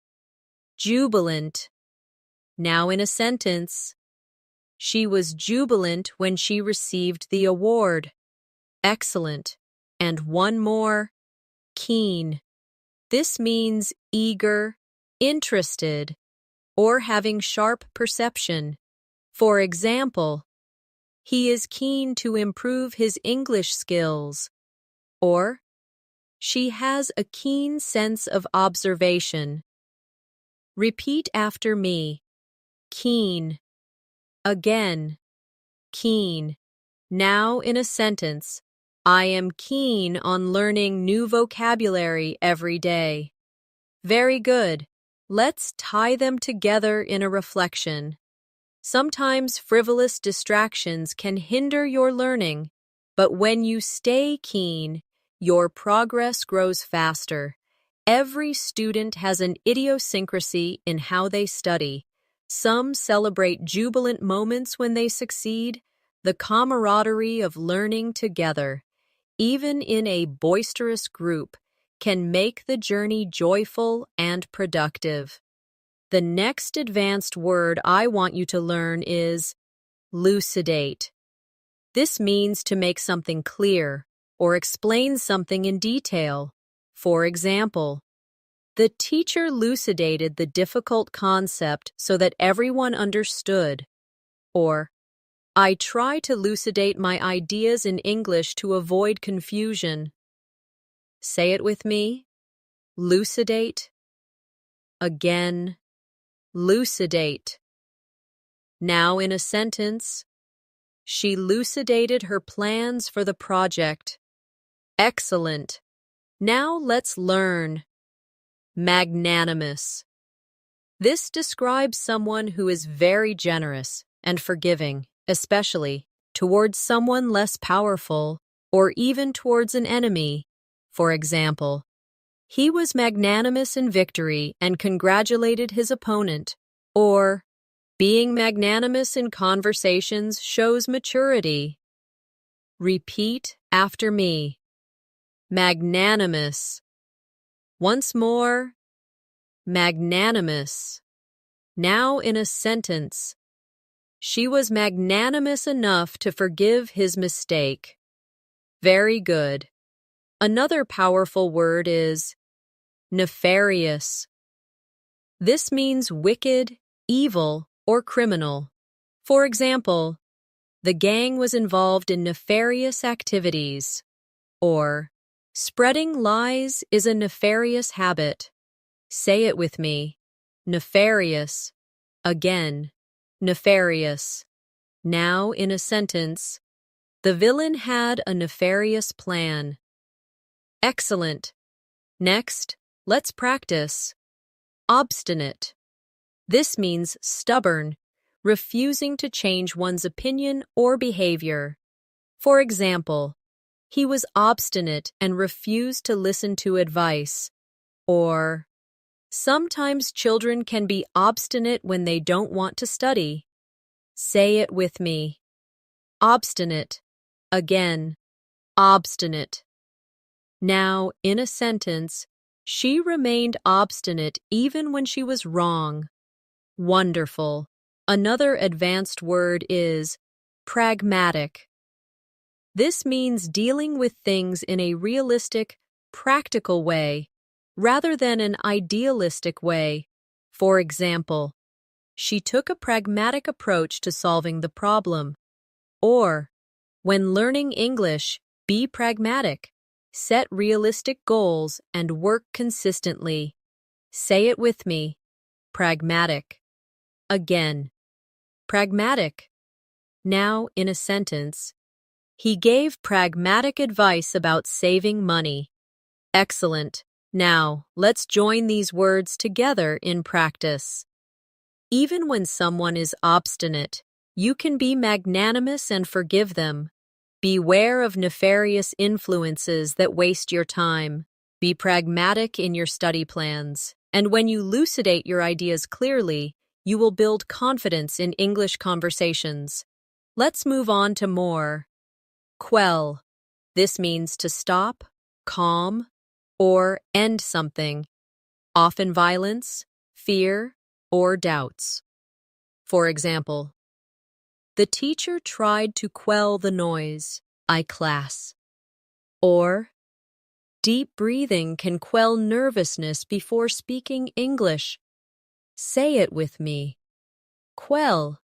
Jubilant. Now in a sentence. She was jubilant when she received the award. Excellent. And one more. Keen. This means eager, interested, or having sharp perception. For example, he is keen to improve his English skills. Or, she has a keen sense of observation. Repeat after me. Keen. Again. Keen. Now in a sentence. I am keen on learning new vocabulary every day. Very good. Let's tie them together in a reflection. Sometimes frivolous distractions can hinder your learning, but when you stay keen, your progress grows faster. Every student has an idiosyncrasy in how they study. Some celebrate jubilant moments when they succeed, the camaraderie of learning together, even in a boisterous group, can make the journey joyful and productive. The next advanced word I want you to learn is lucidate. This means to make something clear or explain something in detail. For example, the teacher elucidated the difficult concept so that everyone understood. Or, I try to elucidate my ideas in English to avoid confusion. Say it with me. Lucidate. Again. Lucidate. Now in a sentence. She elucidated her plans for the project. Excellent. Now let's learn. Magnanimous. This describes someone who is very generous and forgiving, especially towards someone less powerful or even towards an enemy. For example, he was magnanimous in victory and congratulated his opponent. Or, being magnanimous in conversations shows maturity. Repeat after me. Magnanimous. Once more. Magnanimous. Now in a sentence. She was magnanimous enough to forgive his mistake. Very good. Another powerful word is nefarious. This means wicked, evil, or criminal. For example, the gang was involved in nefarious activities. Or, spreading lies is a nefarious habit. Say it with me. Nefarious. Again. Nefarious. Now in a sentence. The villain had a nefarious plan. Excellent. Next, let's practice. Obstinate. This means stubborn, refusing to change one's opinion or behavior. For example, he was obstinate and refused to listen to advice. Or, sometimes children can be obstinate when they don't want to study. Say it with me. Obstinate. Again. Obstinate. Now, in a sentence, she remained obstinate even when she was wrong. Wonderful. Another advanced word is pragmatic. This means dealing with things in a realistic, practical way, rather than an idealistic way. For example, she took a pragmatic approach to solving the problem. Or, when learning English, be pragmatic. Set realistic goals and work consistently. Say it with me. Pragmatic. Again. Pragmatic. Now, in a sentence, he gave pragmatic advice about saving money. Excellent. Now, let's join these words together in practice. Even when someone is obstinate, you can be magnanimous and forgive them. Beware of nefarious influences that waste your time. Be pragmatic in your study plans. And when you elucidate your ideas clearly, you will build confidence in English conversations. Let's move on to more. Quell. This means to stop, calm, or end something, often violence, fear, or doubts. For example, the teacher tried to quell the noise, class. Or, deep breathing can quell nervousness before speaking English. Say it with me. Quell.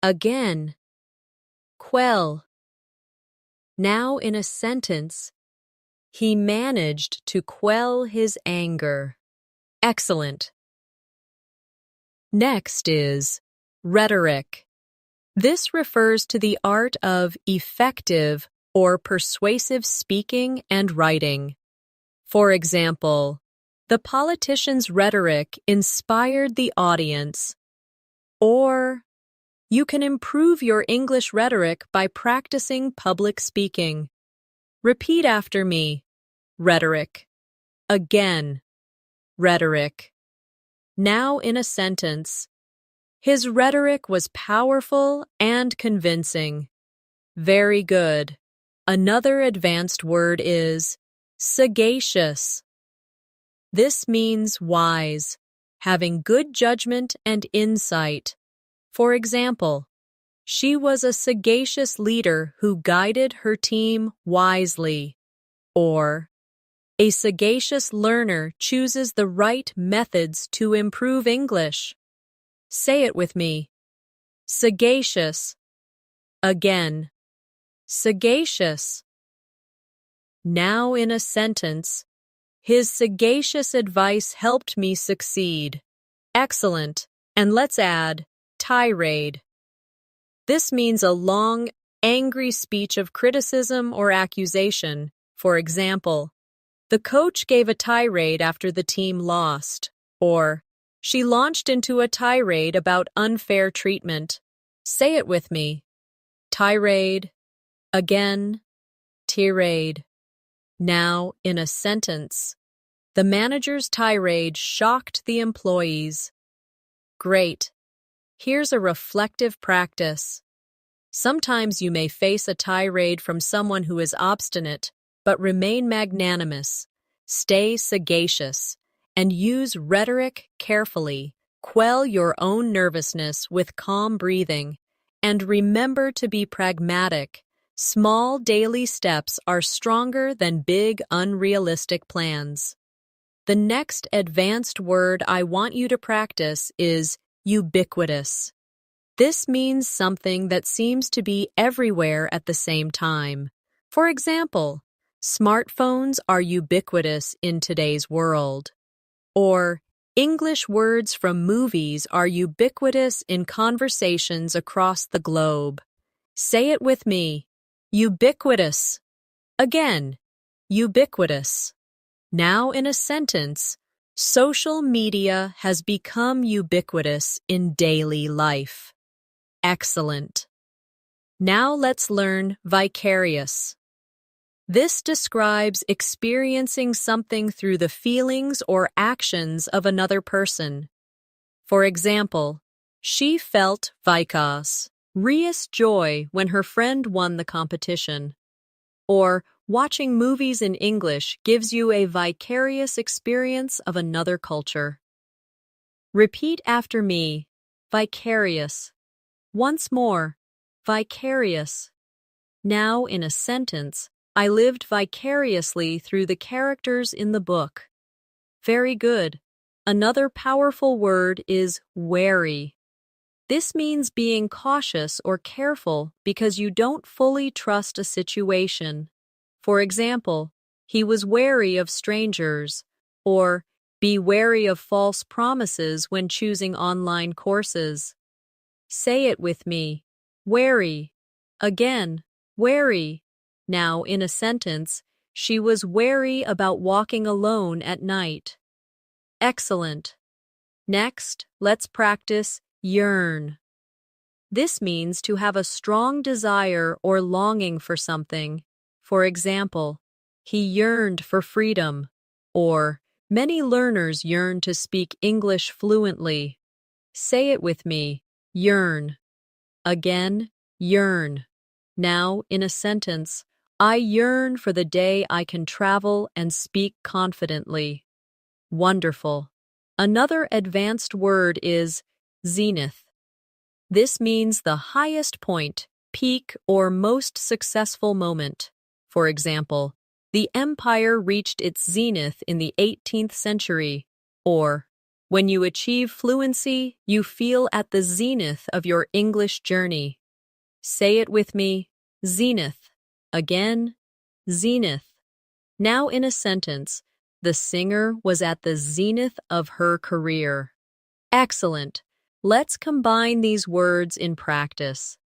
Again. Quell. Now in a sentence, he managed to quell his anger. Excellent. Next is rhetoric. This refers to the art of effective or persuasive speaking and writing. For example, the politician's rhetoric inspired the audience. Or, you can improve your English rhetoric by practicing public speaking. Repeat after me. Rhetoric. Again. Rhetoric. Now in a sentence, his rhetoric was powerful and convincing. Very good. Another advanced word is sagacious. This means wise, having good judgment and insight. For example, she was a sagacious leader who guided her team wisely. Or, a sagacious learner chooses the right methods to improve English. Say it with me. Sagacious. Again. Sagacious. Now in a sentence, his sagacious advice helped me succeed. Excellent. And let's add tirade. This means a long, angry speech of criticism or accusation. For example, the coach gave a tirade after the team lost. Or, she launched into a tirade about unfair treatment. Say it with me. Tirade. Again. Tirade. Now, in a sentence, the manager's tirade shocked the employees. Great. Here's a reflective practice. Sometimes you may face a tirade from someone who is obstinate, but remain magnanimous. Stay sagacious, and use rhetoric carefully. Quell your own nervousness with calm breathing, and remember to be pragmatic. Small daily steps are stronger than big, unrealistic plans. The next advanced word I want you to practice is ubiquitous. This means something that seems to be everywhere at the same time. For example, smartphones are ubiquitous in today's world. Or, English words from movies are ubiquitous in conversations across the globe. Say it with me. Ubiquitous. Again. Ubiquitous. Now in a sentence, social media has become ubiquitous in daily life. Excellent. Now let's learn vicarious. This describes experiencing something through the feelings or actions of another person. For example, She felt vicarious joy when her friend won the competition. Or, watching movies in English gives you a vicarious experience of another culture. Repeat after me, vicarious. Once more, vicarious. Now, in a sentence, I lived vicariously through the characters in the book. Very good. Another powerful word is wary. This means being cautious or careful because you don't fully trust a situation. For example, he was wary of strangers, or be wary of false promises when choosing online courses. Say it with me. Wary. Again, wary. Now, in a sentence, she was wary about walking alone at night. Excellent. Next, let's practice yearn. This means to have a strong desire or longing for something. For example, he yearned for freedom, or many learners yearn to speak English fluently. Say it with me, yearn. Again, yearn. Now, in a sentence, I yearn for the day I can travel and speak confidently. Wonderful. Another advanced word is zenith. This means the highest point, peak, or most successful moment. For example, the empire reached its zenith in the 18th century, or when you achieve fluency, you feel at the zenith of your English journey. Say it with me, zenith. Again, zenith. Now in a sentence, the singer was at the zenith of her career. Excellent. Let's combine these words in practice.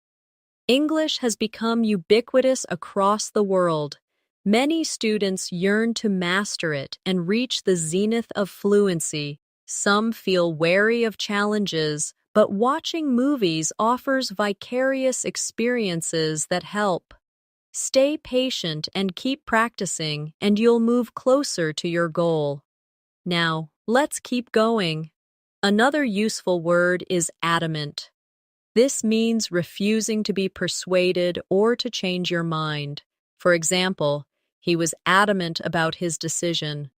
English has become ubiquitous across the world. Many students yearn to master it and reach the zenith of fluency. Some feel wary of challenges, but watching movies offers vicarious experiences that help. Stay patient and keep practicing, and you'll move closer to your goal. Now, let's keep going. Another useful word is adamant. This means refusing to be persuaded or to change your mind. For example, he was adamant about his decision.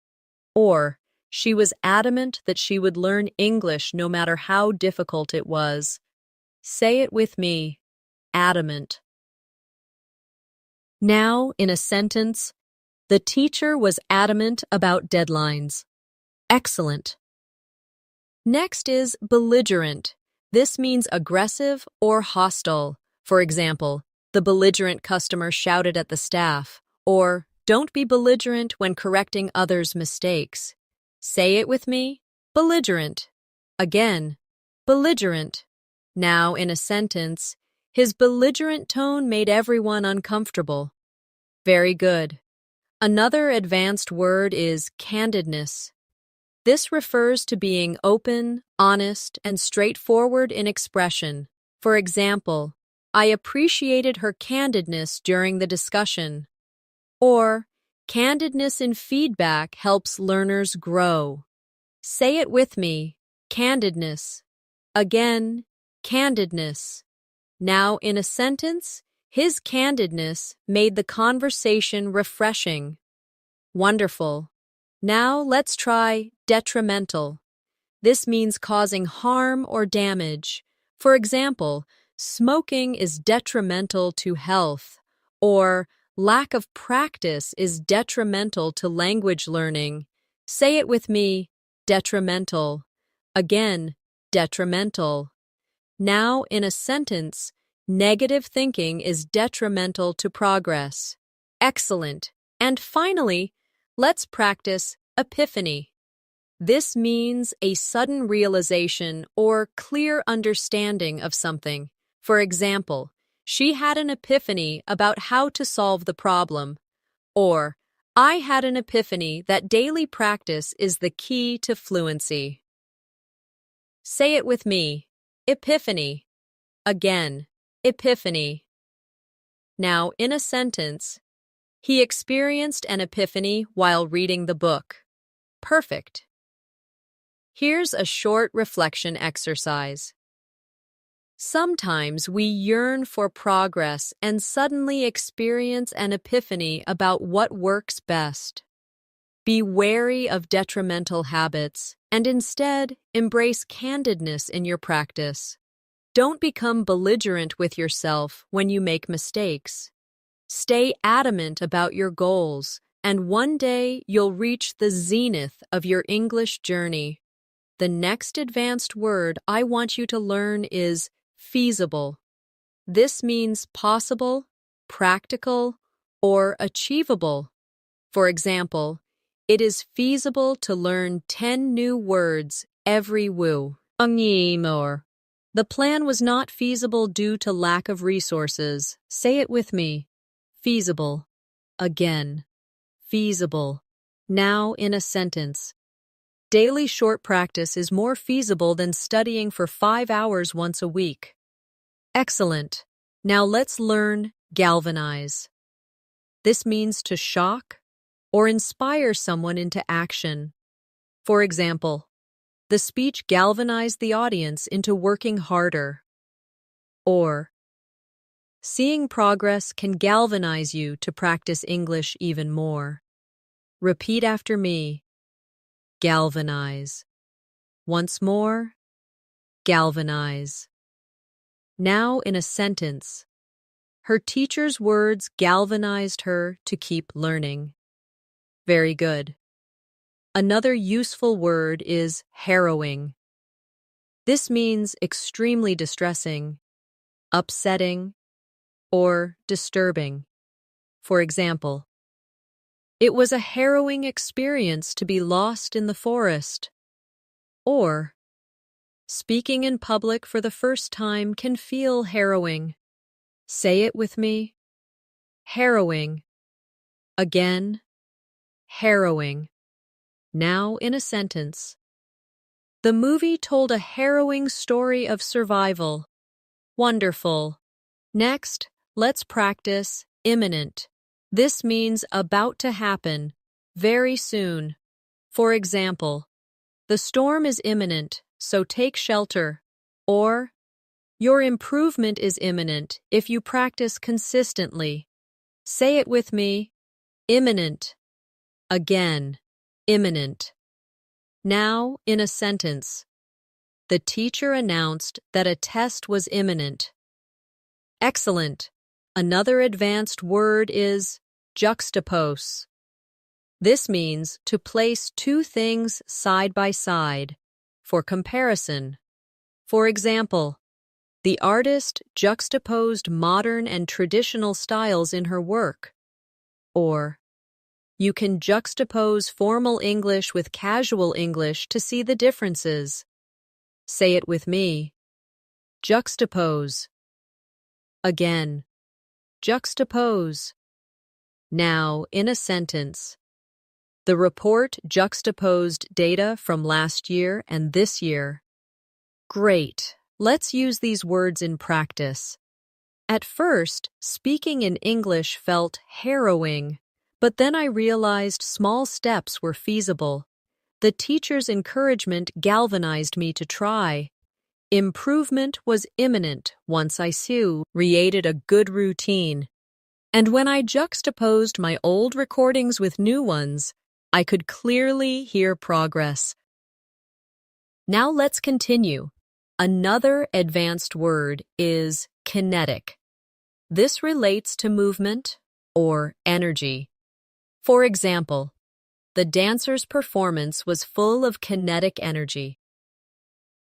Or, she was adamant that she would learn English no matter how difficult it was. Say it with me, adamant. Now, in a sentence, the teacher was adamant about deadlines. Excellent. Next is belligerent. This means aggressive or hostile. For example, the belligerent customer shouted at the staff, or don't be belligerent when correcting others' mistakes. Say it with me, belligerent. Again, belligerent. Now, in a sentence, his belligerent tone made everyone uncomfortable. Very good. Another advanced word is candidness. This refers to being open, honest, and straightforward in expression. For example, I appreciated her candidness during the discussion. Or, candidness in feedback helps learners grow. Say it with me, candidness. Again, candidness. Now, in a sentence, his candidness made the conversation refreshing. Wonderful. Now let's try detrimental. This means causing harm or damage. For example, smoking is detrimental to health, or lack of practice is detrimental to language learning. Say it with me, detrimental. Again, detrimental. Now, in a sentence, negative thinking is detrimental to progress. Excellent. And finally, let's practice epiphany. This means a sudden realization or clear understanding of something. For example, she had an epiphany about how to solve the problem. Or, I had an epiphany that daily practice is the key to fluency. Say it with me, epiphany. Again, epiphany. Now, in a sentence, he experienced an epiphany while reading the book. Perfect. Here's a short reflection exercise. Sometimes we yearn for progress and suddenly experience an epiphany about what works best. Be wary of detrimental habits and instead embrace candidness in your practice. Don't become belligerent with yourself when you make mistakes. Stay adamant about your goals, and one day you'll reach the zenith of your English journey. The next advanced word I want you to learn is feasible. This means possible, practical, or achievable. For example, it is feasible to learn 10 new words every woo. The plan was not feasible due to lack of resources. Say it with me. Feasible. Again. Feasible. Now in a sentence. Daily short practice is more feasible than studying for 5 hours once a week. Excellent. Now let's learn galvanize. This means to shock or inspire someone into action. For example, the speech galvanized the audience into working harder. Or, seeing progress can galvanize you to practice English even more. Repeat after me. Galvanize. Once more, galvanize. Now in a sentence. Her teacher's words galvanized her to keep learning. Very good. Another useful word is harrowing. This means extremely distressing, upsetting, or disturbing. For example, it was a harrowing experience to be lost in the forest. Or, speaking in public for the first time can feel harrowing. Say it with me. Harrowing. Again. Harrowing. Now in a sentence. The movie told a harrowing story of survival. Wonderful. Next, let's practice imminent. This means about to happen, very soon. For example, the storm is imminent, so take shelter. Or, your improvement is imminent if you practice consistently. Say it with me. Imminent. Again. Imminent. Now, in a sentence. The teacher announced that a test was imminent. Excellent. Another advanced word is juxtapose. This means to place two things side by side for comparison. For example, the artist juxtaposed modern and traditional styles in her work. Or, you can juxtapose formal English with casual English to see the differences. Say it with me. Juxtapose. Again. Juxtapose. Now, in a sentence. The report juxtaposed data from last year and this year. Great. Let's use these words in practice. At first, speaking in English felt harrowing, but then I realized small steps were feasible. The teacher's encouragement galvanized me to try. Improvement was imminent once I created a good routine. And when I juxtaposed my old recordings with new ones, I could clearly hear progress. Now let's continue. Another advanced word is kinetic. This relates to movement or energy. For example, the dancer's performance was full of kinetic energy.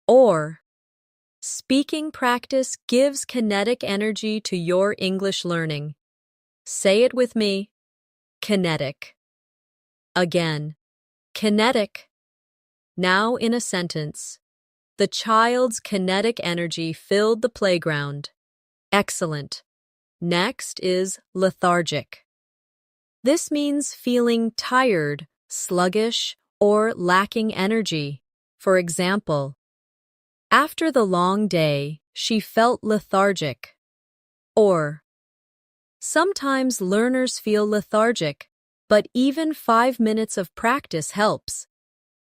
Or, speaking practice gives kinetic energy to your English learning. Say it with me. Kinetic. Again. Kinetic. Now in a sentence. The child's kinetic energy filled the playground. Excellent. Next is lethargic. This means feeling tired, sluggish, or lacking energy. For example, after the long day, she felt lethargic. Or, sometimes learners feel lethargic, but even 5 minutes of practice helps.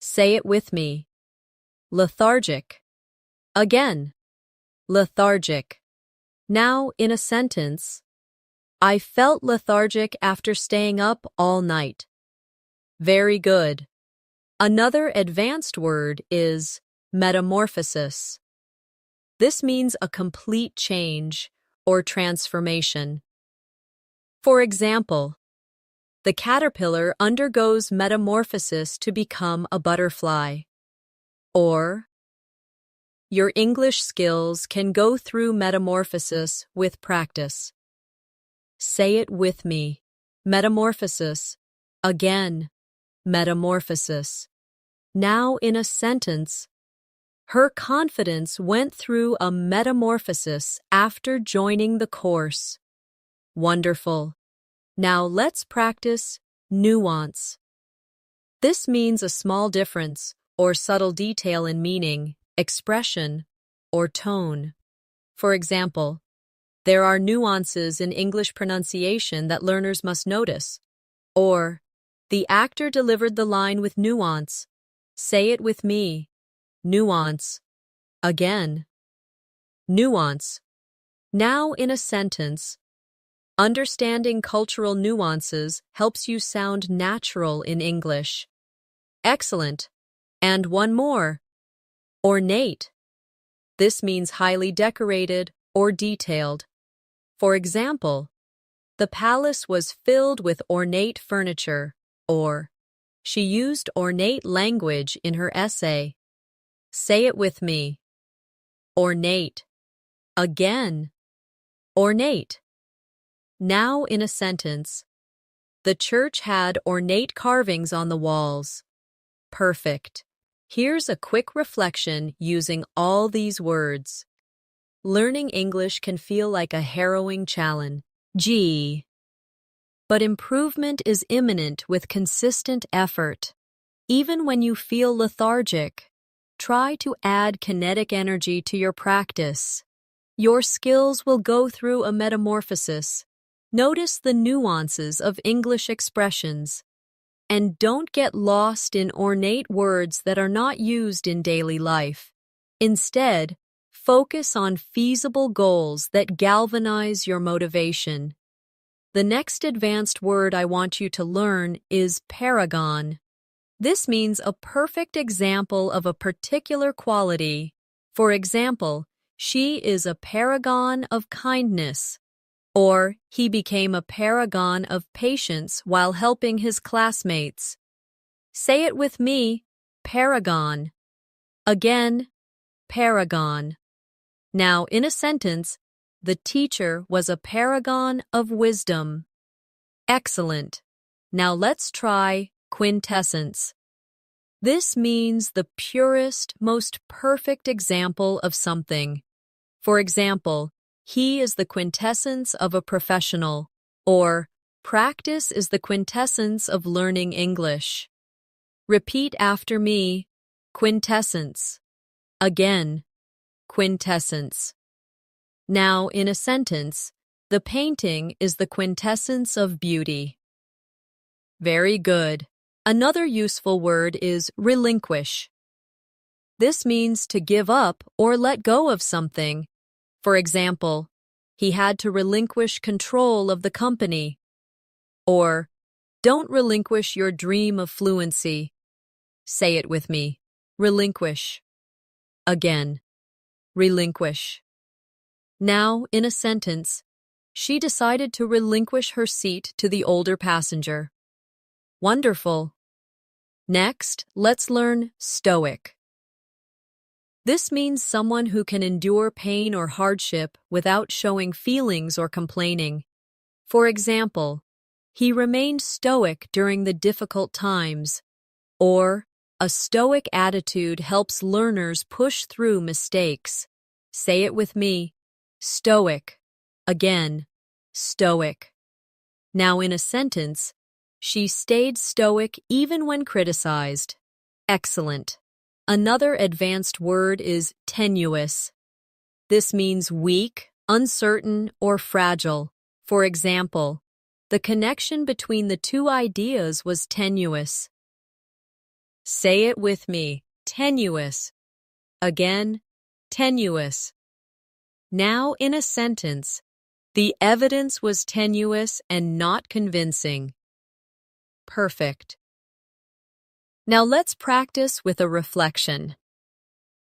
Say it with me. Lethargic. Again. lethargic. Now, in a sentence, I felt lethargic after staying up all night. Very good. Another advanced word is metamorphosis. This means a complete change or transformation. For example, the caterpillar undergoes metamorphosis to become a butterfly. Or, your English skills can go through metamorphosis with practice. Say it with me. Metamorphosis. Again, metamorphosis. Now in a sentence, her confidence went through a metamorphosis after joining the course. Wonderful. Now let's practice nuance. This means a small difference or subtle detail in meaning, expression, or tone. For example, there are nuances in English pronunciation that learners must notice. Or, the actor delivered the line with nuance. Say it with me. Nuance. Again. Nuance. Now in a sentence, understanding cultural nuances helps you sound natural in English. Excellent. And one more. Ornate. This means highly decorated or detailed. For example, the palace was filled with ornate furniture, or she used ornate language in her essay. Say it with me. Ornate. Again. Ornate. Now in a sentence, the church had ornate carvings on the walls. Perfect. Here's a quick reflection using all these words. Learning English can feel like a harrowing challenge. But improvement is imminent with consistent effort. Even when you feel lethargic, try to add kinetic energy to your practice. Your skills will go through a metamorphosis. Notice the nuances of English expressions. And don't get lost in ornate words that are not used in daily life. Instead, focus on feasible goals that galvanize your motivation. The next advanced word I want you to learn is paragon. This means a perfect example of a particular quality. For example, she is a paragon of kindness. Or, he became a paragon of patience while helping his classmates. Say it with me, paragon. Again, paragon. Now, in a sentence, the teacher was a paragon of wisdom. Excellent. Now let's try quintessence. This means the purest, most perfect example of something. For example, he is the quintessence of a professional, or practice is the quintessence of learning English. Repeat after me, quintessence. Again, quintessence. Now, in a sentence, the painting is the quintessence of beauty. Very good. Another useful word is relinquish. This means to give up or let go of something. For example, he had to relinquish control of the company. Or, don't relinquish your dream of fluency. Say it with me. Relinquish. Again. Relinquish. Now, in a sentence, she decided to relinquish her seat to the older passenger. Wonderful. Next, let's learn stoic. This means someone who can endure pain or hardship without showing feelings or complaining. For example, he remained stoic during the difficult times. Or, a stoic attitude helps learners push through mistakes. Say it with me. Stoic. Again, stoic. Now in a sentence, she stayed stoic even when criticized. Excellent. Another advanced word is tenuous. This means weak, uncertain, or fragile. For example, the connection between the two ideas was tenuous. Say it with me. Tenuous. Again, tenuous. Now in a sentence, the evidence was tenuous and not convincing. Perfect. Now let's practice with a reflection.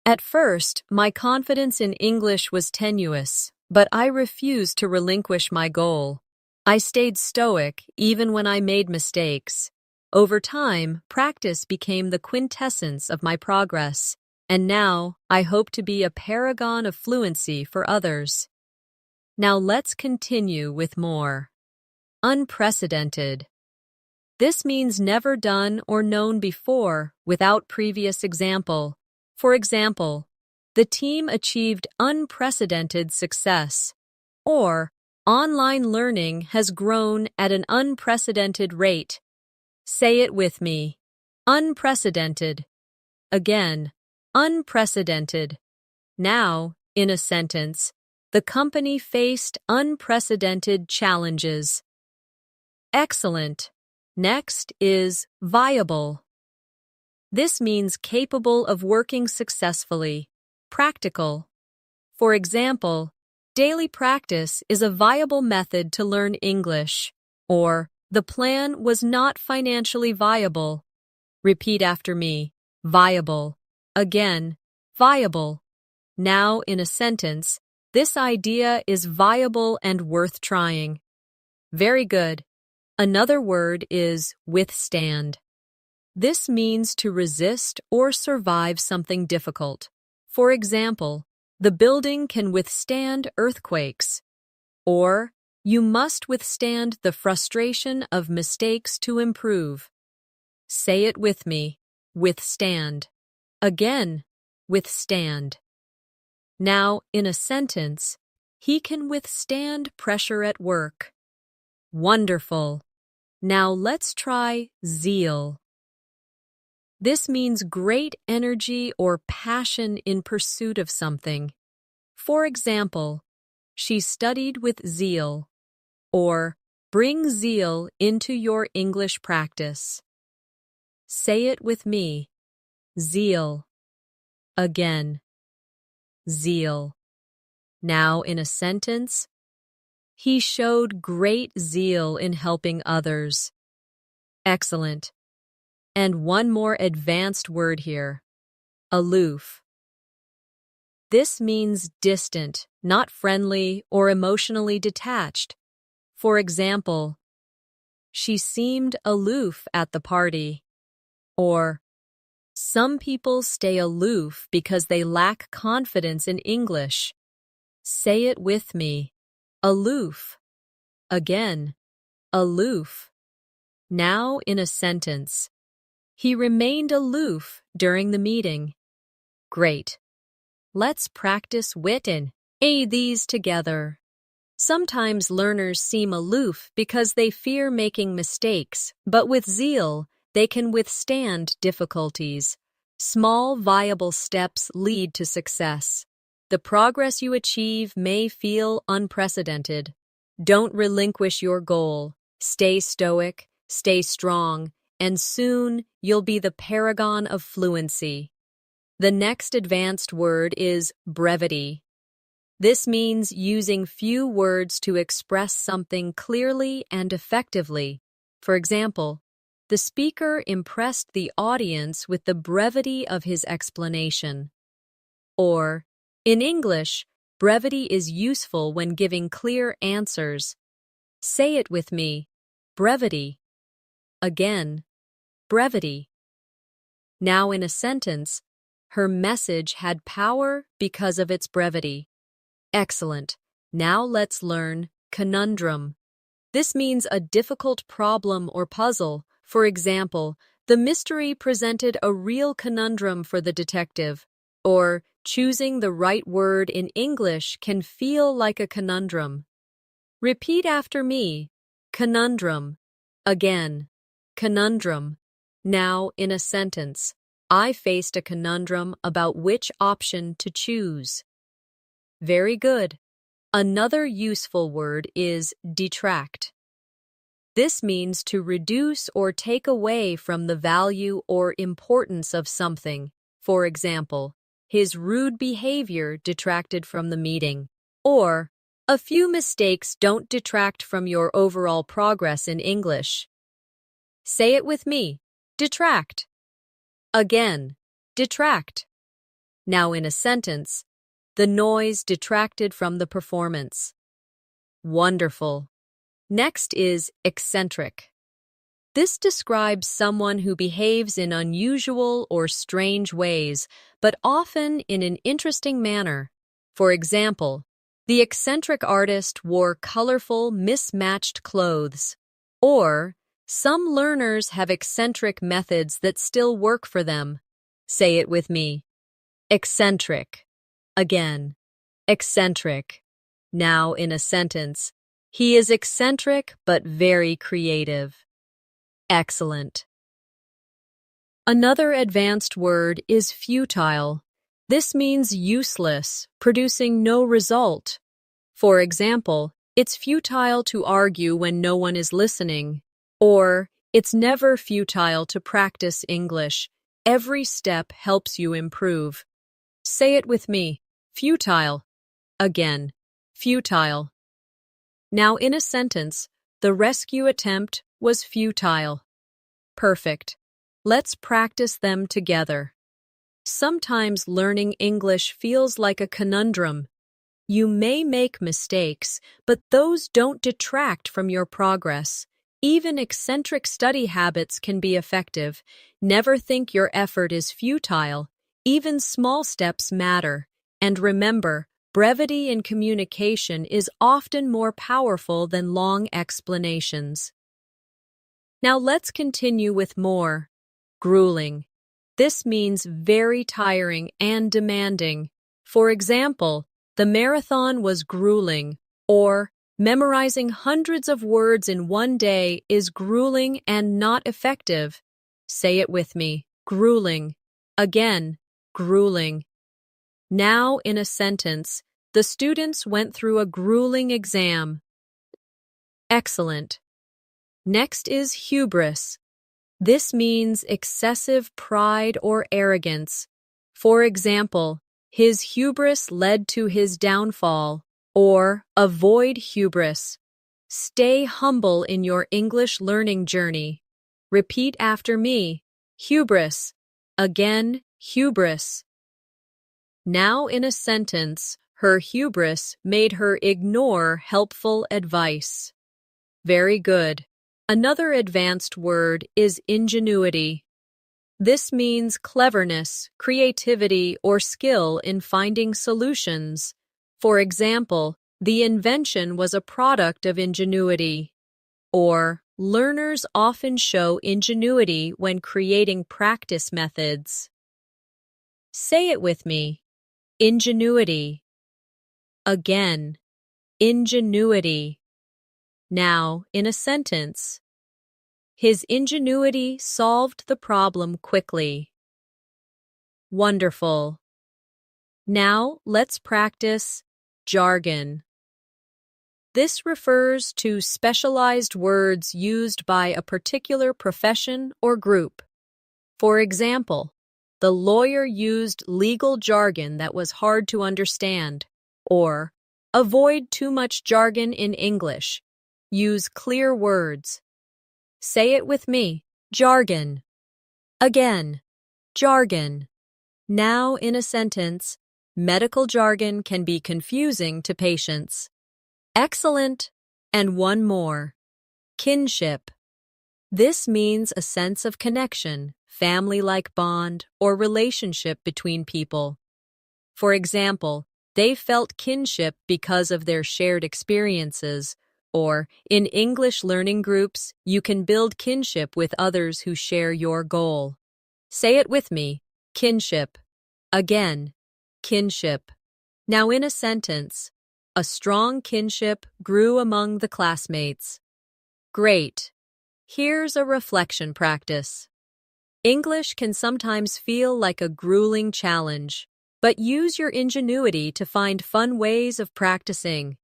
At first, my confidence in English was tenuous, but I refused to relinquish my goal. I stayed stoic even when I made mistakes. Over time, practice became the quintessence of my progress, and now I hope to be a paragon of fluency for others. Now let's continue with more. Unprecedented. This means never done or known before without previous example. For example, the team achieved unprecedented success, or online learning has grown at an unprecedented rate. Say it with me. Unprecedented. Again, unprecedented. Now, in a sentence, the company faced unprecedented challenges. Excellent. Next is viable. This means capable of working successfully, practical. For example, daily practice is a viable method to learn English, or the plan was not financially viable. Repeat after me. Viable. Again, viable. Now in a sentence, this idea is viable and worth trying. Very good. Another word is withstand. This means to resist or survive something difficult. For example, the building can withstand earthquakes. Or, you must withstand the frustration of mistakes to improve. Say it with me. Withstand. Again, withstand. Now, in a sentence, he can withstand pressure at work. Wonderful. Now let's try zeal. This means great energy or passion in pursuit of something. For example, she studied with zeal, or bring zeal into your English practice. Say it with me. Zeal. Again. Zeal. Now in a sentence, he showed great zeal in helping others. Excellent. And one more advanced word here. Aloof. This means distant, not friendly or emotionally detached. For example, she seemed aloof at the party. Or, some people stay aloof because they lack confidence in English. Say it with me. Aloof. Again, aloof. Now in a sentence. He remained aloof during the meeting. Great. Let's practice wit and aid these together. Sometimes learners seem aloof because they fear making mistakes, but with zeal, they can withstand difficulties. Small, viable steps lead to success. The progress you achieve may feel unprecedented. Don't relinquish your goal. Stay stoic, stay strong, and soon you'll be the paragon of fluency. The next advanced word is brevity. This means using few words to express something clearly and effectively. For example, the speaker impressed the audience with the brevity of his explanation. Or, in English, brevity is useful when giving clear answers. Say it with me. Brevity. Again, brevity. Now in a sentence, her message had power because of its brevity. Excellent. Now let's learn conundrum. This means a difficult problem or puzzle. For example, the mystery presented a real conundrum for the detective. Or, choosing the right word in English can feel like a conundrum. Repeat after me. Conundrum. Again. Conundrum. Now in a sentence. I faced a conundrum about which option to choose. Very good. Another useful word is detract. This means to reduce or take away from the value or importance of something. For example, his rude behavior detracted from the meeting. Or, a few mistakes don't detract from your overall progress in English. Say it with me. Detract. Again. Detract. Now in a sentence, the noise detracted from the performance. Wonderful. Next is eccentric. This describes someone who behaves in unusual or strange ways, but often in an interesting manner. For example, the eccentric artist wore colorful, mismatched clothes. Or, some learners have eccentric methods that still work for them. Say it with me. Eccentric. Again. Eccentric. Now in a sentence, he is eccentric but very creative. Excellent. Another advanced word is futile. This means useless, producing no result. For example, it's futile to argue when no one is listening. Or, it's never futile to practice English. Every step helps you improve. Say it with me. Futile. Again. Futile. Now in a sentence, the rescue attempt was futile. Perfect. Let's practice them together. Sometimes learning English feels like a conundrum. You may make mistakes, but those don't detract from your progress. Even eccentric study habits can be effective. Never think your effort is futile. Even small steps matter. And remember, brevity in communication is often more powerful than long explanations. Now let's continue with more. Grueling. This means very tiring and demanding. For example, the marathon was grueling, or memorizing hundreds of words in one day is grueling and not effective. Say it with me. Grueling. Again. Grueling. Now in a sentence, the students went through a grueling exam. Excellent. Next is hubris. This means excessive pride or arrogance. For example, his hubris led to his downfall. Or, avoid hubris. Stay humble in your English learning journey. Repeat after me. Hubris. Again, hubris. Now in a sentence, her hubris made her ignore helpful advice. Very good. Another advanced word is ingenuity. This means cleverness, creativity, or skill in finding solutions. For example, the invention was a product of ingenuity. Or, learners often show ingenuity when creating practice methods. Say it with me. Ingenuity. Again. Ingenuity. Now, in a sentence. His ingenuity solved the problem quickly. Wonderful. Now, let's practice jargon. This refers to specialized words used by a particular profession or group. For example, the lawyer used legal jargon that was hard to understand. Or, avoid too much jargon in English. Use clear words. Say it with me. Jargon. Again. Jargon. Now in a sentence, medical jargon can be confusing to patients. Excellent. And one more. Kinship. This means a sense of connection, family-like bond, or relationship between people. For example, they felt kinship because of their shared experiences. Or, in English learning groups, you can build kinship with others who share your goal. Say it with me. Kinship. Again. Kinship. Now in a sentence, a strong kinship grew among the classmates. Great. Here's a reflection practice. English can sometimes feel like a grueling challenge, but use your ingenuity to find fun ways of practicing.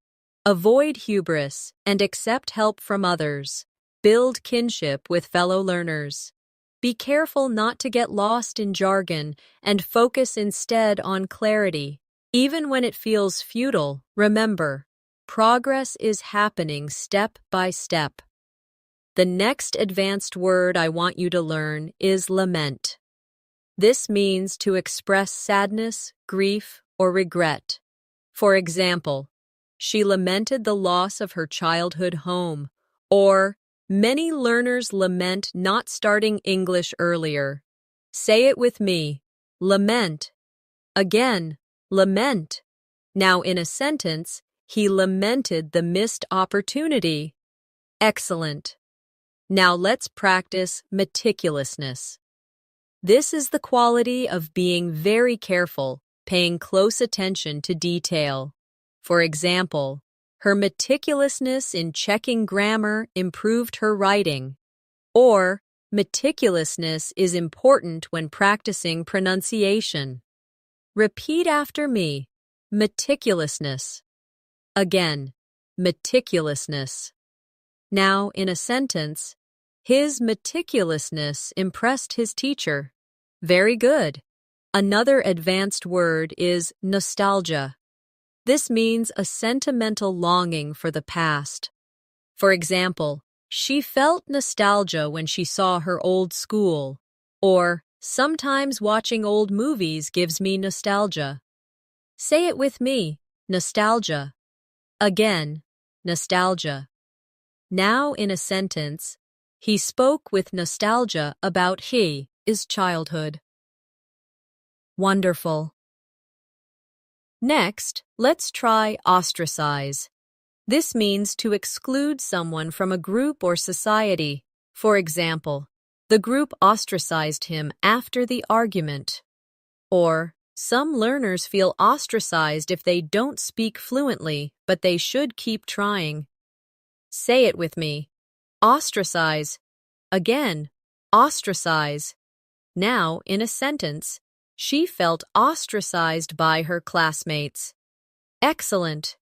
Avoid hubris and accept help from others. Build kinship with fellow learners. Be careful not to get lost in jargon and focus instead on clarity. Even when it feels futile, remember, progress is happening step by step. The next advanced word I want you to learn is lament. This means to express sadness, grief, or regret. For example, she lamented the loss of her childhood home, or many learners lament not starting English earlier. Say it with me. Lament. Again, lament. Now in a sentence, he lamented the missed opportunity. Excellent. Now let's practice meticulousness. This is the quality of being very careful, paying close attention to detail. For example, her meticulousness in checking grammar improved her writing. Or, meticulousness is important when practicing pronunciation. Repeat after me. Meticulousness. Again, meticulousness. Now, in a sentence, his meticulousness impressed his teacher. Very good. Another advanced word is nostalgia. This means a sentimental longing for the past. For example, she felt nostalgia when she saw her old school, or sometimes watching old movies gives me nostalgia. Say it with me, nostalgia. Again, nostalgia. Now in a sentence, he spoke with nostalgia about his childhood. Wonderful. Next, let's try ostracize. This means to exclude someone from a group or society. For example, the group ostracized him after the argument. Or, some learners feel ostracized if they don't speak fluently, but they should keep trying. Say it with me. Ostracize. Again, ostracize. Now, in a sentence, she felt ostracized by her classmates. Excellent.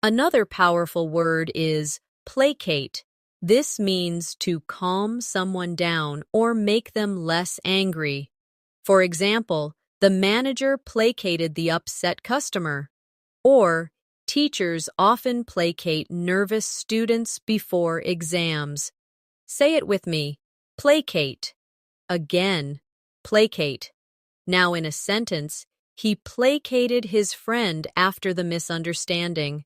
Another powerful word is placate. This means to calm someone down or make them less angry. For example, the manager placated the upset customer. Or, teachers often placate nervous students before exams. Say it with me. Placate. Again, placate. Now in a sentence, he placated his friend after the misunderstanding.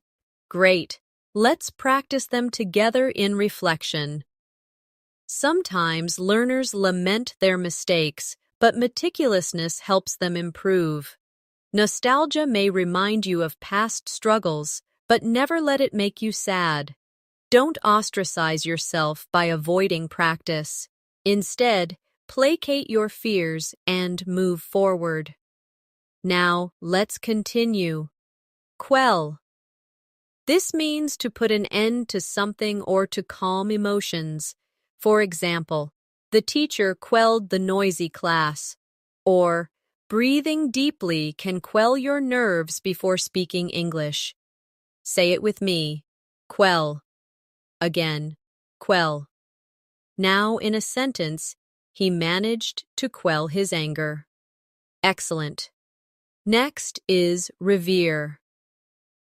Great. Let's practice them together in reflection. Sometimes learners lament their mistakes, but meticulousness helps them improve. Nostalgia may remind you of past struggles, but never let it make you sad. Don't ostracize yourself by avoiding practice. Instead, placate your fears and move forward. Now, let's continue. Quell. This means to put an end to something or to calm emotions. For example, the teacher quelled the noisy class. Or, breathing deeply can quell your nerves before speaking English. Say it with me. Quell. Again, quell. Now, in a sentence, he managed to quell his anger. Excellent. Next is revere.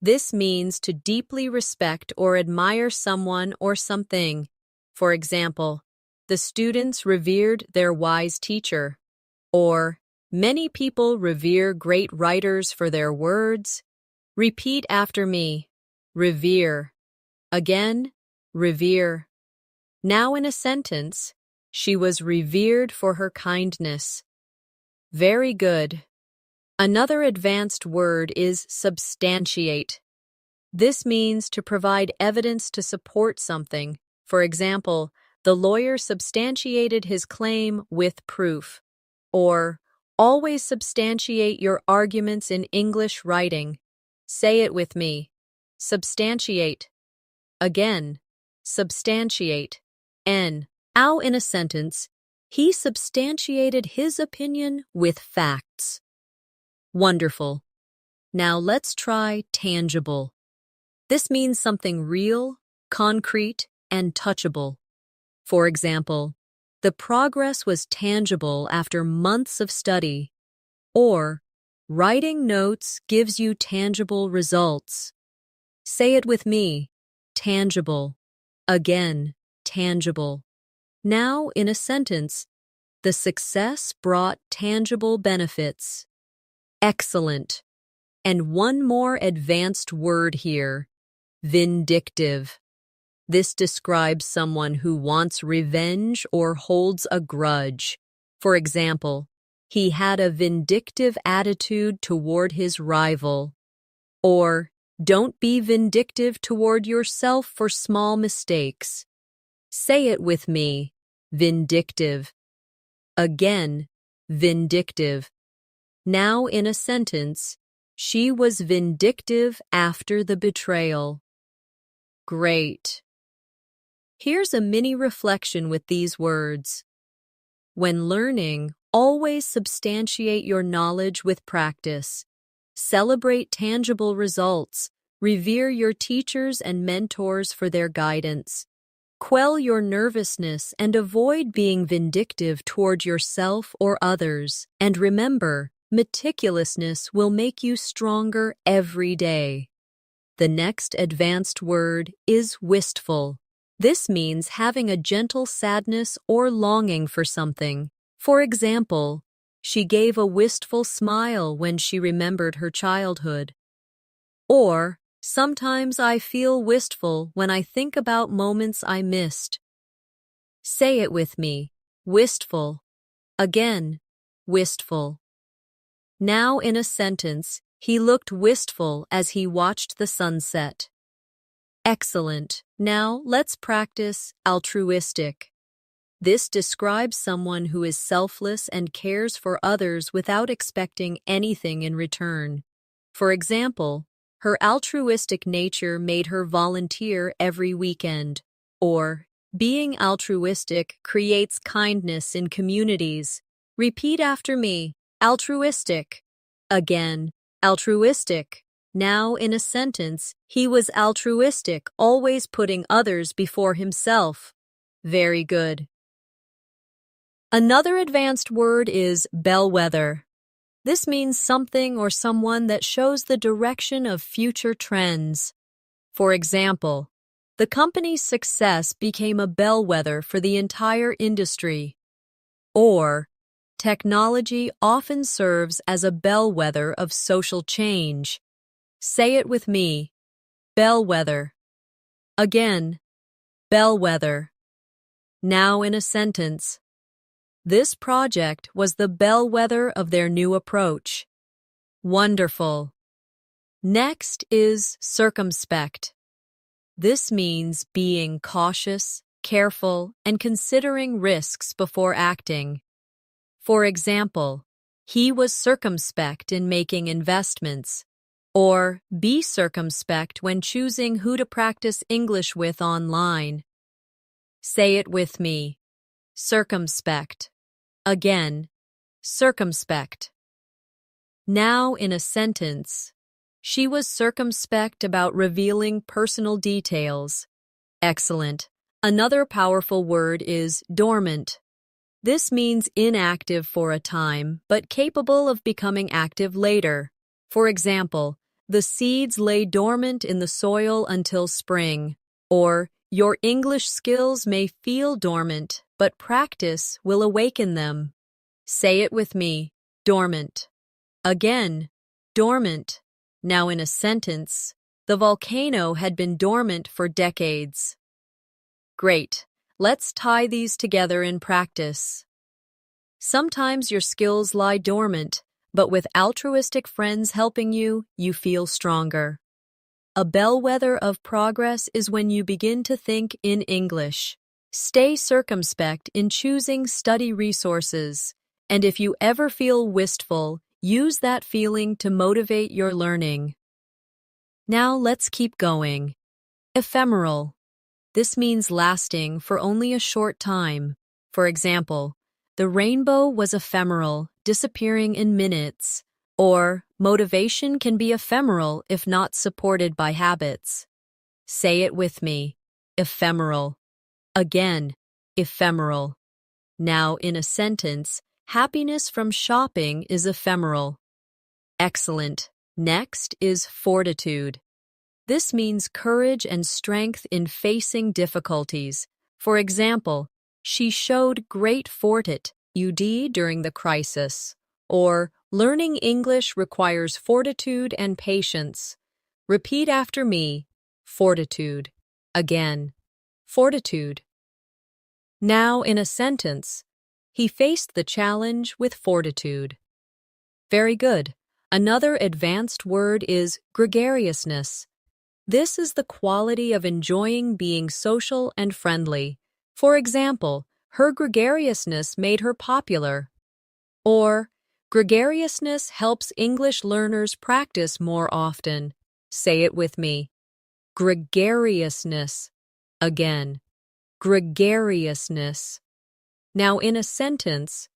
This means to deeply respect or admire someone or something. For example, the students revered their wise teacher. Or, many people revere great writers for their words. Repeat after me. Revere. Again, revere. Now in a sentence, she was revered for her kindness. Very good. Another advanced word is substantiate. This means to provide evidence to support something. For example, the lawyer substantiated his claim with proof. Or, always substantiate your arguments in English writing. Say it with me. Substantiate. Again, substantiate. Now in a sentence, he substantiated his opinion with facts. Wonderful. Now let's try tangible. This means something real, concrete, and touchable. For example, the progress was tangible after months of study. Or, Writing notes gives you tangible results. Say it with me. Tangible. Again, tangible. Now, in a sentence, the success brought tangible benefits. Excellent. And one more advanced word here. Vindictive. This describes someone who wants revenge or holds a grudge. For example, he had a vindictive attitude toward his rival. Or, don't be vindictive toward yourself for small mistakes. Say it with me. Vindictive. Again, vindictive. Now in a sentence, she was vindictive after the betrayal. Great. Here's a mini reflection with these words. When learning, always substantiate your knowledge with practice. Celebrate tangible results. Revere your teachers and mentors for their guidance. Quell your nervousness and avoid being vindictive toward yourself or others. And remember, meticulousness will make you stronger every day. The next advanced word is wistful. This means having a gentle sadness or longing for something. For example, she gave a wistful smile when she remembered her childhood. Or, sometimes I feel wistful when I think about moments I missed. Say it with me. Wistful. Again, wistful. Now in a sentence, he looked wistful as he watched the sunset. Excellent. Now let's practice altruistic. This describes someone who is selfless and cares for others without expecting anything in return. For example, her altruistic nature made her volunteer every weekend. Or, being altruistic creates kindness in communities. Repeat after me. Altruistic. Again, altruistic. Now in a sentence, he was altruistic, always putting others before himself. Very good. Another advanced word is bellwether. This means something or someone that shows the direction of future trends. For example, the company's success became a bellwether for the entire industry. Or, technology often serves as a bellwether of social change. Say it with me. Bellwether. Again, bellwether. Now in a sentence. This project was the bellwether of their new approach. Wonderful. Next is circumspect. This means being cautious, careful, and considering risks before acting. For example, he was circumspect in making investments. Or, be circumspect when choosing who to practice English with online. Say it with me. Circumspect. Again, circumspect. Now in a sentence, she was circumspect about revealing personal details. Excellent. Another powerful word is dormant. This means inactive for a time, but capable of becoming active later. For example, the seeds lay dormant in the soil until spring. Or, your English skills may feel dormant, but practice will awaken them. Say it with me. Dormant. Again, dormant. Now in a sentence, the volcano had been dormant for decades. Great. Let's tie these together in practice. Sometimes your skills lie dormant, but with altruistic friends helping you, you feel stronger. A bellwether of progress is when you begin to think in English. Stay circumspect in choosing study resources, and if you ever feel wistful, use that feeling to motivate your learning. Now let's keep going. Ephemeral. This means lasting for only a short time. For example, the rainbow was ephemeral, disappearing in minutes. Or, motivation can be ephemeral if not supported by habits. Say it with me. Ephemeral. Again, ephemeral. Now in a sentence, happiness from shopping is ephemeral. Excellent. Next is fortitude. This means courage and strength in facing difficulties. For example, she showed great fortitude during the crisis. Or, learning English requires fortitude and patience. Repeat after me. Fortitude. Again. Fortitude. Now in a sentence, he faced the challenge with fortitude. Very good. Another advanced word is gregariousness. This is the quality of enjoying being social and friendly. For example, her gregariousness made her popular. Or, gregariousness helps English learners practice more often. Say it with me. Gregariousness. Again. Gregariousness. Now in a sentence,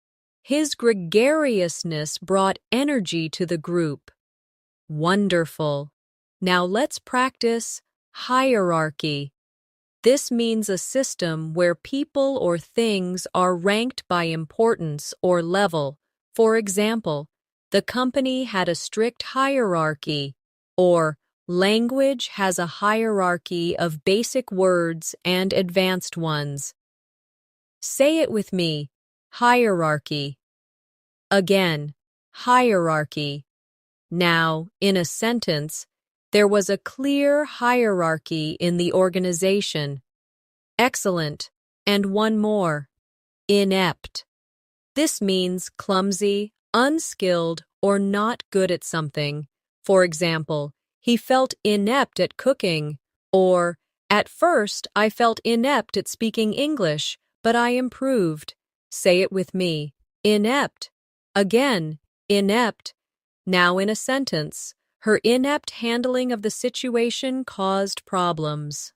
his gregariousness brought energy to the group. Wonderful. Now let's practice hierarchy. This means a system where people or things are ranked by importance or level. For example, the company had a strict hierarchy, or language has a hierarchy of basic words and advanced ones. Say it with me. Hierarchy. Again, hierarchy. Now, in a sentence, there was a clear hierarchy in the organization. Excellent. And one more. Inept. This means clumsy, unskilled, or not good at something. For example, he felt inept at cooking, or, at first I felt inept at speaking English, but I improved. Say it with me. Inept. Again, inept. Now in a sentence, her inept handling of the situation caused problems.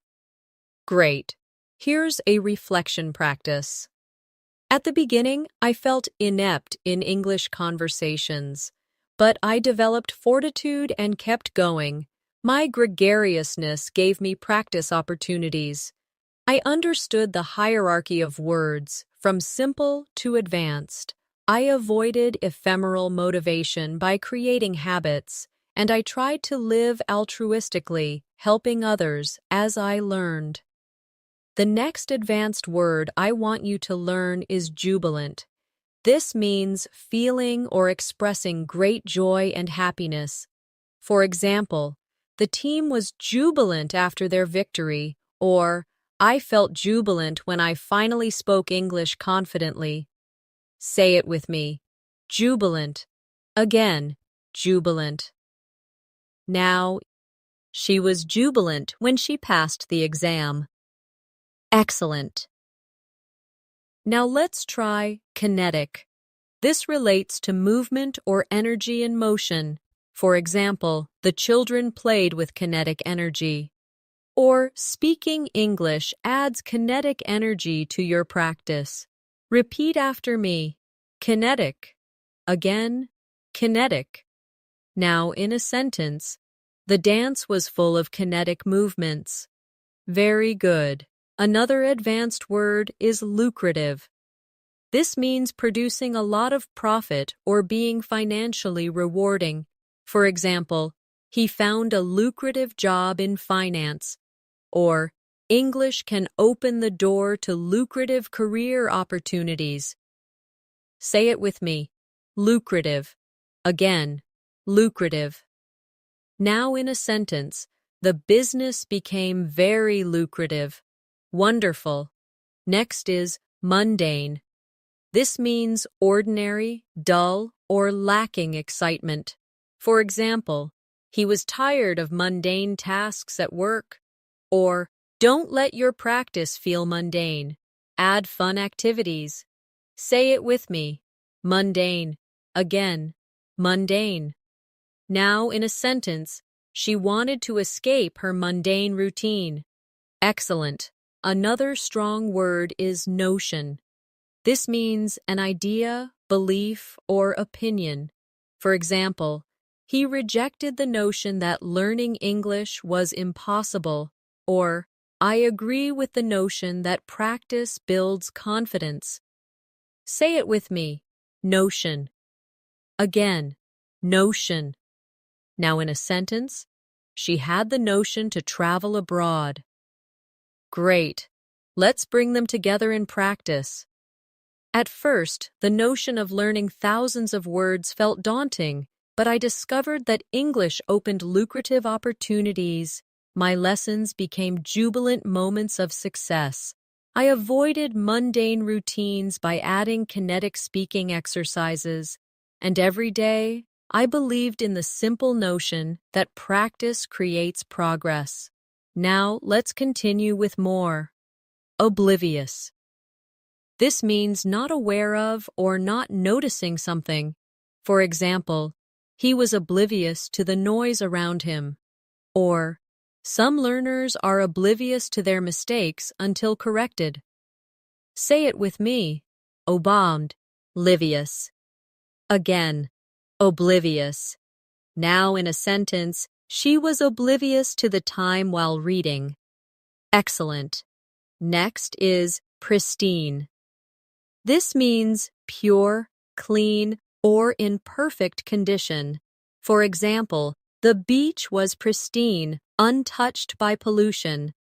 Great. Here's a reflection practice. At the beginning, I felt inept in English conversations, but I developed fortitude and kept going. My gregariousness gave me practice opportunities. I understood the hierarchy of words, from simple to advanced. I avoided ephemeral motivation by creating habits, and I tried to live altruistically, helping others as I learned. The next advanced word I want you to learn is jubilant. This means feeling or expressing great joy and happiness. For example, the team was jubilant after their victory, or I felt jubilant when I finally spoke English confidently. Say it with me. Jubilant. Again, jubilant. Now, she was jubilant when she passed the exam. Excellent. Now let's try kinetic. This relates to movement or energy in motion. For example, the children played with kinetic energy. Or speaking English adds kinetic energy to your practice. Repeat after me. Kinetic. Again, kinetic. Now in a sentence, the dance was full of kinetic movements. Very good. Another advanced word is lucrative. This means producing a lot of profit or being financially rewarding. For example, he found a lucrative job in finance. Or, English can open the door to lucrative career opportunities. Say it with me. Lucrative. Again, lucrative. Now in a sentence, the business became very lucrative. Wonderful. Next is mundane. This means ordinary, dull, or lacking excitement. For example, he was tired of mundane tasks at work. Or, don't let your practice feel mundane. Add fun activities. Say it with me. Mundane. Again, mundane. Now in a sentence, she wanted to escape her mundane routine. Excellent. Another strong word is notion. This means an idea, belief, or opinion. For example, he rejected the notion that learning English was impossible, or I agree with the notion that practice builds confidence. Say it with me. Notion. Again, notion. Now in a sentence, she had the notion to travel abroad. Great. Let's bring them together in practice. At first, the notion of learning thousands of words felt daunting, but I discovered that English opened lucrative opportunities. My lessons became jubilant moments of success. I avoided mundane routines by adding kinetic speaking exercises, and every day, I believed in the simple notion that practice creates progress. Now, let's continue with more. Oblivious. This means not aware of or not noticing something. For example, he was oblivious to the noise around him. Or, some learners are oblivious to their mistakes until corrected. Say it with me. Oblivious. Again, oblivious. Now in a sentence, she was oblivious to the time while reading. Excellent. Next is pristine. This means pure, clean, or in perfect condition. For example, the beach was pristine, untouched by pollution.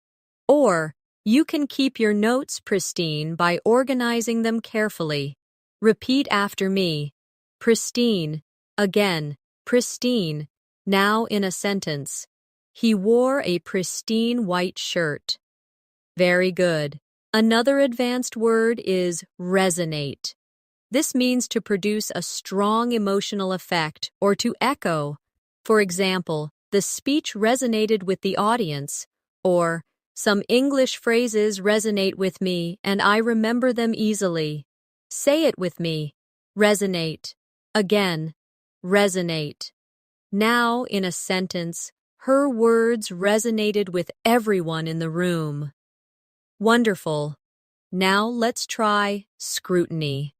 Or, you can keep your notes pristine by organizing them carefully. Repeat after me. Pristine. Again, pristine. Now in a sentence. He wore a pristine white shirt. Very good. Another advanced word is resonate. This means to produce a strong emotional effect or to echo. For example, the speech resonated with the audience, or some English phrases resonate with me and I remember them easily. Say it with me. Resonate. Again, resonate. Now, in a sentence, her words resonated with everyone in the room. Wonderful. Now let's try scrutiny.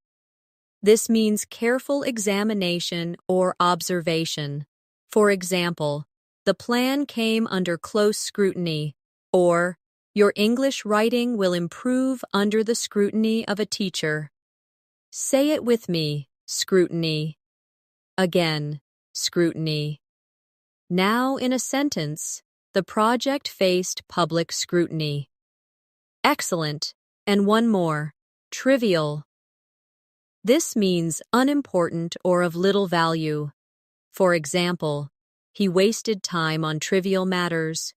This means careful examination or observation. For example, the plan came under close scrutiny, or your English writing will improve under the scrutiny of a teacher. Say it with me, scrutiny. Again, scrutiny. Now in a sentence, the project faced public scrutiny. Excellent. And one more. Trivial. This means unimportant or of little value. For example, he wasted time on trivial matters.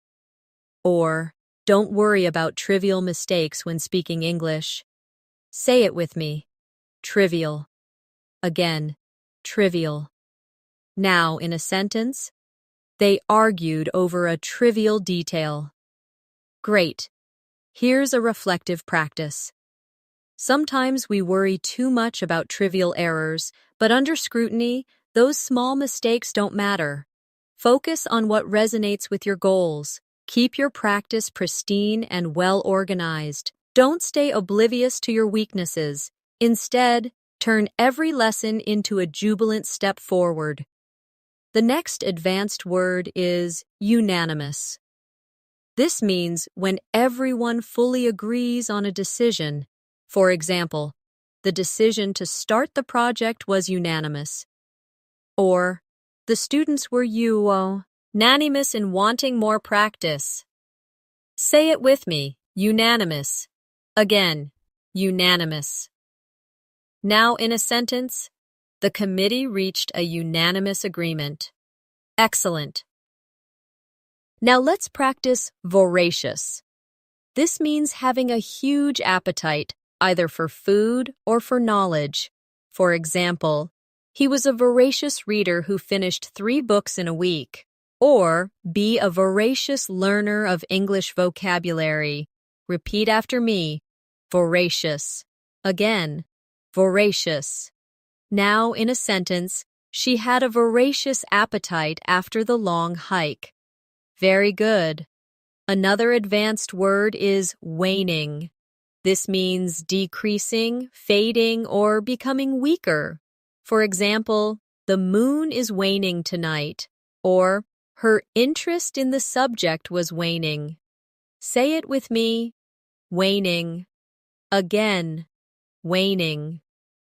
Or, don't worry about trivial mistakes when speaking English. Say it with me. Trivial. Again, trivial. Now, in a sentence, they argued over a trivial detail. Great. Here's a reflective practice. Sometimes we worry too much about trivial errors, but under scrutiny, those small mistakes don't matter. Focus on what resonates with your goals. Keep your practice pristine and well organized. Don't stay oblivious to your weaknesses. Instead, turn every lesson into a jubilant step forward. The next advanced word is unanimous. This means when everyone fully agrees on a decision. For example, the decision to start the project was unanimous. Or, the students were unanimous in wanting more practice. Say it with me, unanimous. Again, unanimous. Now in a sentence, the committee reached a unanimous agreement. Excellent. Now let's practice voracious. This means having a huge appetite, either for food or for knowledge. For example, he was a voracious reader who finished 3 books in a week. Or, be a voracious learner of English vocabulary. Repeat after me. Voracious. Again, voracious. Now, in a sentence, she had a voracious appetite after the long hike. Very good. Another advanced word is waning. This means decreasing, fading, or becoming weaker. For example, the moon is waning tonight, or her interest in the subject was waning. Say it with me. Waning. Again, waning.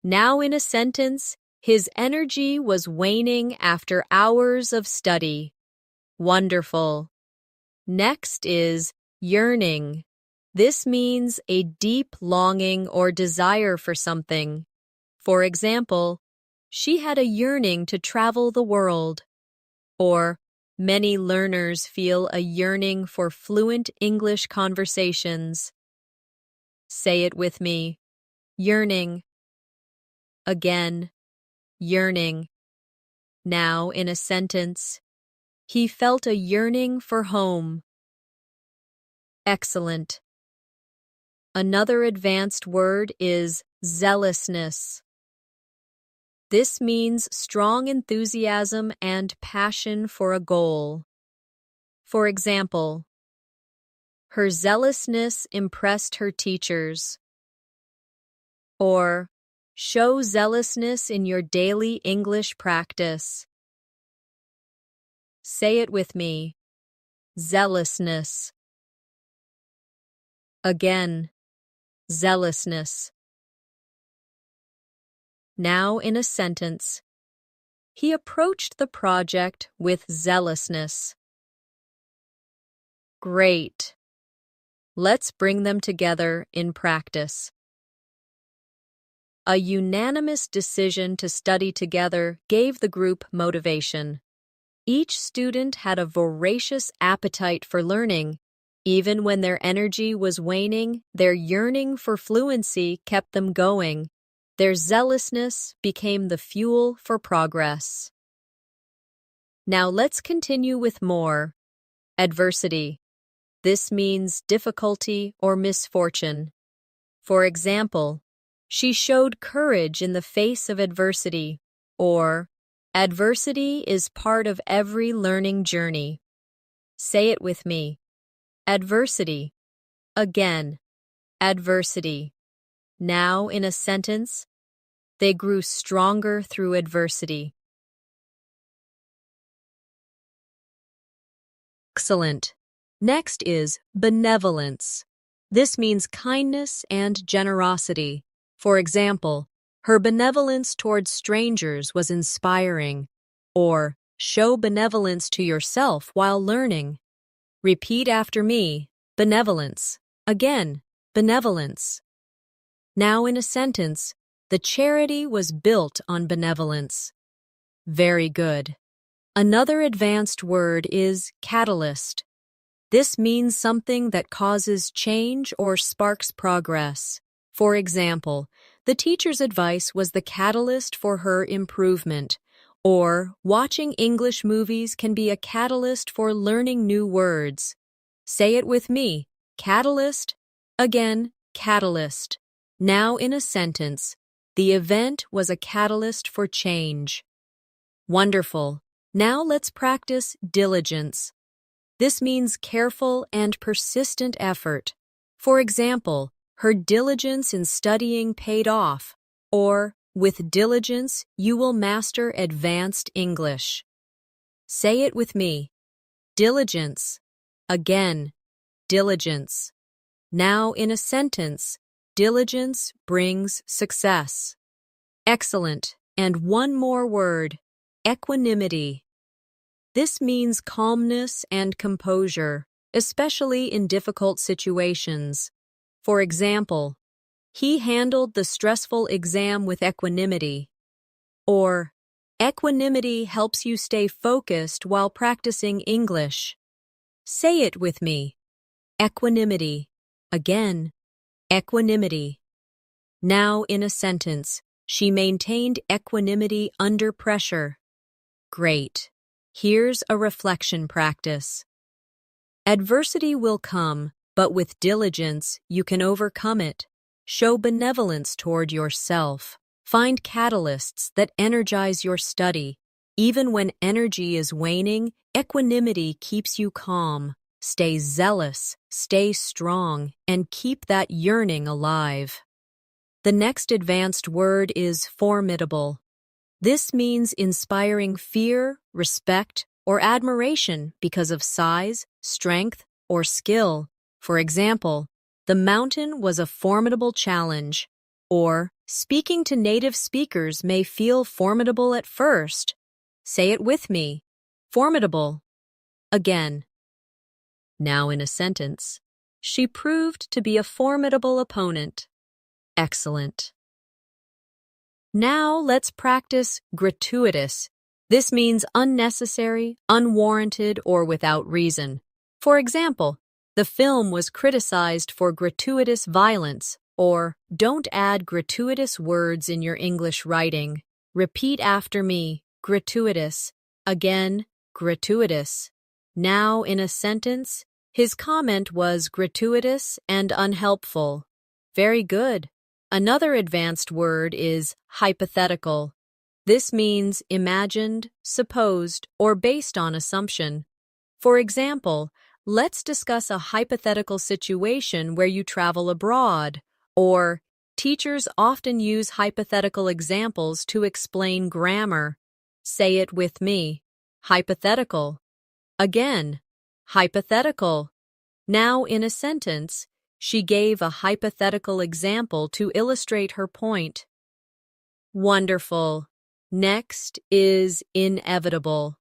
Now in a sentence, His energy was waning after hours of study. Wonderful. Next is yearning. This means a deep longing or desire for something. For example, she had a yearning to travel the world. Or, many learners feel a yearning for fluent English conversations. Say it with me. Yearning. Again. Yearning. Now in a sentence. He felt a yearning for home. Excellent. Another advanced word is zealousness. This means strong enthusiasm and passion for a goal. For example, her zealousness impressed her teachers. Or, show zealousness in your daily English practice. Say it with me. Zealousness. Again, zealousness. Now in a sentence. He approached the project with zealousness. Great. Let's bring them together in practice. A unanimous decision to study together gave the group motivation. Each student had a voracious appetite for learning. Even when their energy was waning, their yearning for fluency kept them going. Their zealousness became the fuel for progress. Now let's continue with more. Adversity. This means difficulty or misfortune. For example, she showed courage in the face of adversity, or adversity is part of every learning journey. Say it with me. Adversity. Again, adversity. Now in a sentence, they grew stronger through adversity. Excellent. Next is benevolence. This means kindness and generosity. For example, her benevolence towards strangers was inspiring. Or, show benevolence to yourself while learning. Repeat after me, benevolence. Again, benevolence. Now in a sentence, the charity was built on benevolence. Very good. Another advanced word is catalyst. This means something that causes change or sparks progress. For example, the teacher's advice was the catalyst for her improvement. Or, watching English movies can be a catalyst for learning new words. Say it with me. Catalyst. Again, catalyst. Now in a sentence, the event was a catalyst for change. Wonderful. Now let's practice diligence. This means careful and persistent effort. For example, her diligence in studying paid off. Or, with diligence, you will master advanced English. Say it with me. Diligence. Again, diligence. Now in a sentence, diligence brings success. Excellent. And one more word, equanimity. This means calmness and composure, especially in difficult situations. For example, he handled the stressful exam with equanimity. Or, equanimity helps you stay focused while practicing English. Say it with me. Equanimity. Again, equanimity. Now in a sentence, she maintained equanimity under pressure. Great. Here's a reflection practice. Adversity will come, but with diligence, you can overcome it. Show benevolence toward yourself. Find catalysts that energize your study. Even when energy is waning, equanimity keeps you calm. Stay zealous, stay strong, and keep that yearning alive. The next advanced word is formidable. This means inspiring fear, respect, or admiration because of size, strength, or skill. For example, the mountain was a formidable challenge. Or, speaking to native speakers may feel formidable at first. Say it with me. Formidable. Again. Now in a sentence. She proved to be a formidable opponent. Excellent. Now let's practice gratuitous. This means unnecessary, unwarranted, or without reason. For example, the film was criticized for gratuitous violence, or don't add gratuitous words in your English writing. Repeat after me, gratuitous. Again, gratuitous. Now in a sentence, his comment was gratuitous and unhelpful. Very good. Another advanced word is hypothetical. This means imagined, supposed, or based on assumption. For example, let's discuss a hypothetical situation where you travel abroad. Or, teachers often use hypothetical examples to explain grammar. Say it with me. Hypothetical. Again, hypothetical. Now in a sentence, she gave a hypothetical example to illustrate her point. Wonderful. Next is inevitable.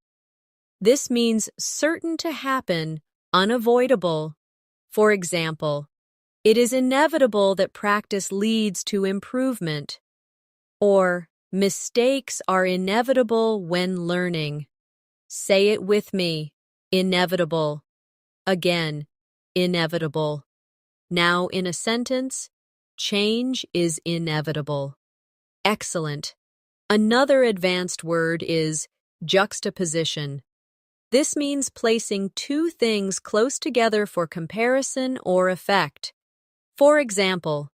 This means certain to happen, unavoidable. For example, it is inevitable that practice leads to improvement. Or, mistakes are inevitable when learning. Say it with me. Inevitable. Again, inevitable. Now in a sentence, change is inevitable. Excellent. Another advanced word is juxtaposition. This means placing two things close together for comparison or effect. For example,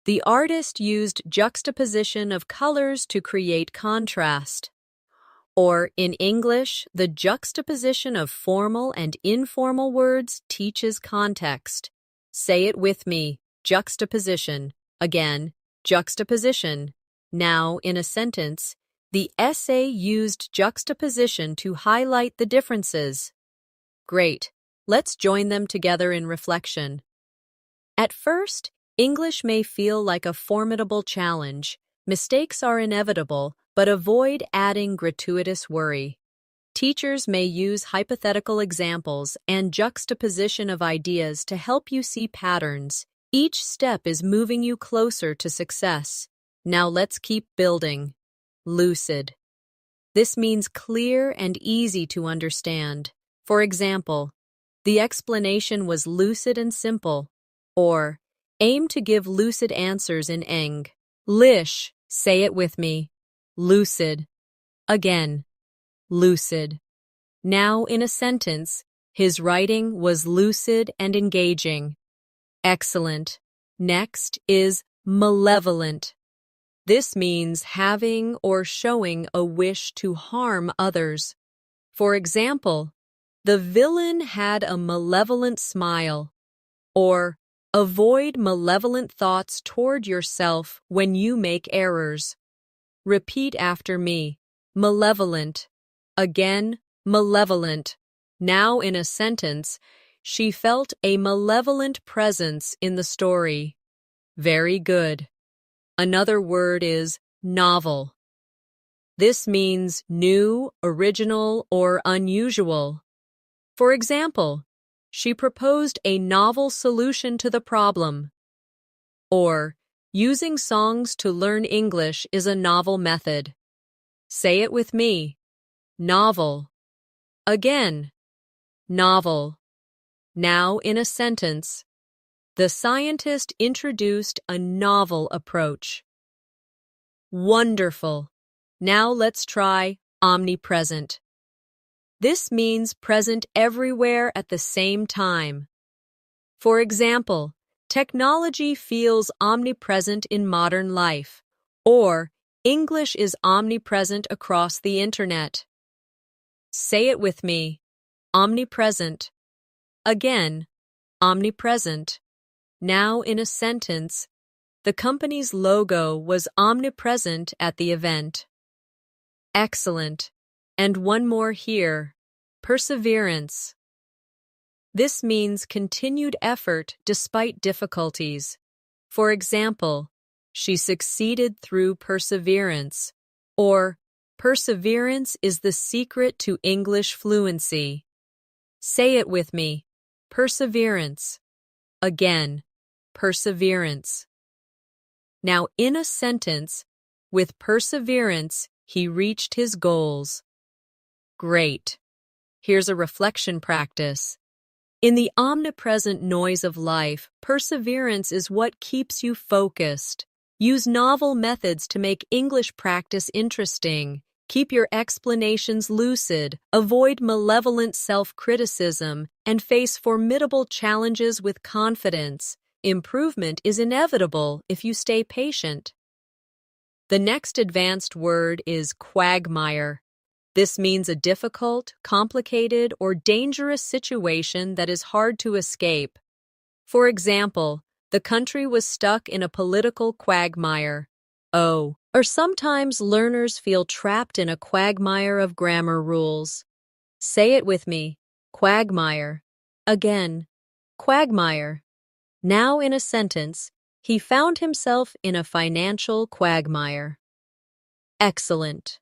the artist used juxtaposition of colors to create contrast. Or, in English, the juxtaposition of formal and informal words teaches context. Say it with me, juxtaposition. Again, juxtaposition. Now, in a sentence, the essay used juxtaposition to highlight the differences. Great. Let's join them together in reflection. At first, English may feel like a formidable challenge. Mistakes are inevitable, but avoid adding gratuitous worry. Teachers may use hypothetical examples and juxtaposition of ideas to help you see patterns. Each step is moving you closer to success. Now let's keep building. Lucid. This means clear and easy to understand. For example, the explanation was lucid and simple. Or, aim to give lucid answers in Eng. Lish. Say it with me. Lucid. Again. Lucid. Now in a sentence, his writing was lucid and engaging. Excellent. Next is malevolent. This means having or showing a wish to harm others. For example, the villain had a malevolent smile. Or, avoid malevolent thoughts toward yourself when you make errors. Repeat after me. Malevolent. Again, malevolent. Now in a sentence, she felt a malevolent presence in the story. Very good. Another word is novel. This means new, original, or unusual. For example, she proposed a novel solution to the problem. Or, using songs to learn English is a novel method. Say it with me. Novel. Again. Novel. Now in a sentence. The scientist introduced a novel approach. Wonderful. Now let's try omnipresent. This means present everywhere at the same time. For example, technology feels omnipresent in modern life, or English is omnipresent across the internet. Say it with me. Omnipresent. Again, omnipresent. Now in a sentence, the company's logo was omnipresent at the event. Excellent. And one more here. Perseverance. This means continued effort despite difficulties. For example, she succeeded through perseverance. Or, perseverance is the secret to English fluency. Say it with me. Perseverance. Again, perseverance. Now, in a sentence, with perseverance, he reached his goals. Great. Here's a reflection practice. In the omnipresent noise of life, perseverance is what keeps you focused. Use novel methods to make English practice interesting. Keep your explanations lucid, avoid malevolent self-criticism, and face formidable challenges with confidence. Improvement is inevitable if you stay patient. The next advanced word is quagmire. This means a difficult, complicated, or dangerous situation that is hard to escape. For example, the country was stuck in a political quagmire. Oh, or sometimes learners feel trapped in a quagmire of grammar rules. Say it with me. Quagmire. Again. Quagmire. Now in a sentence, he found himself in a financial quagmire. Excellent.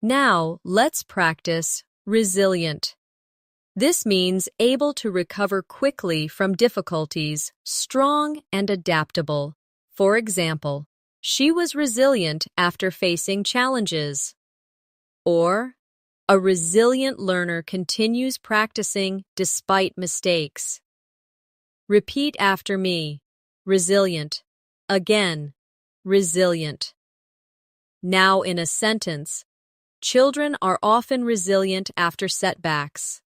Now, let's practice resilient. This means able to recover quickly from difficulties, strong and adaptable. For example, she was resilient after facing challenges. Or, a resilient learner continues practicing despite mistakes. Repeat after me. Resilient. Again, resilient. Now in a sentence, children are often resilient after setbacks.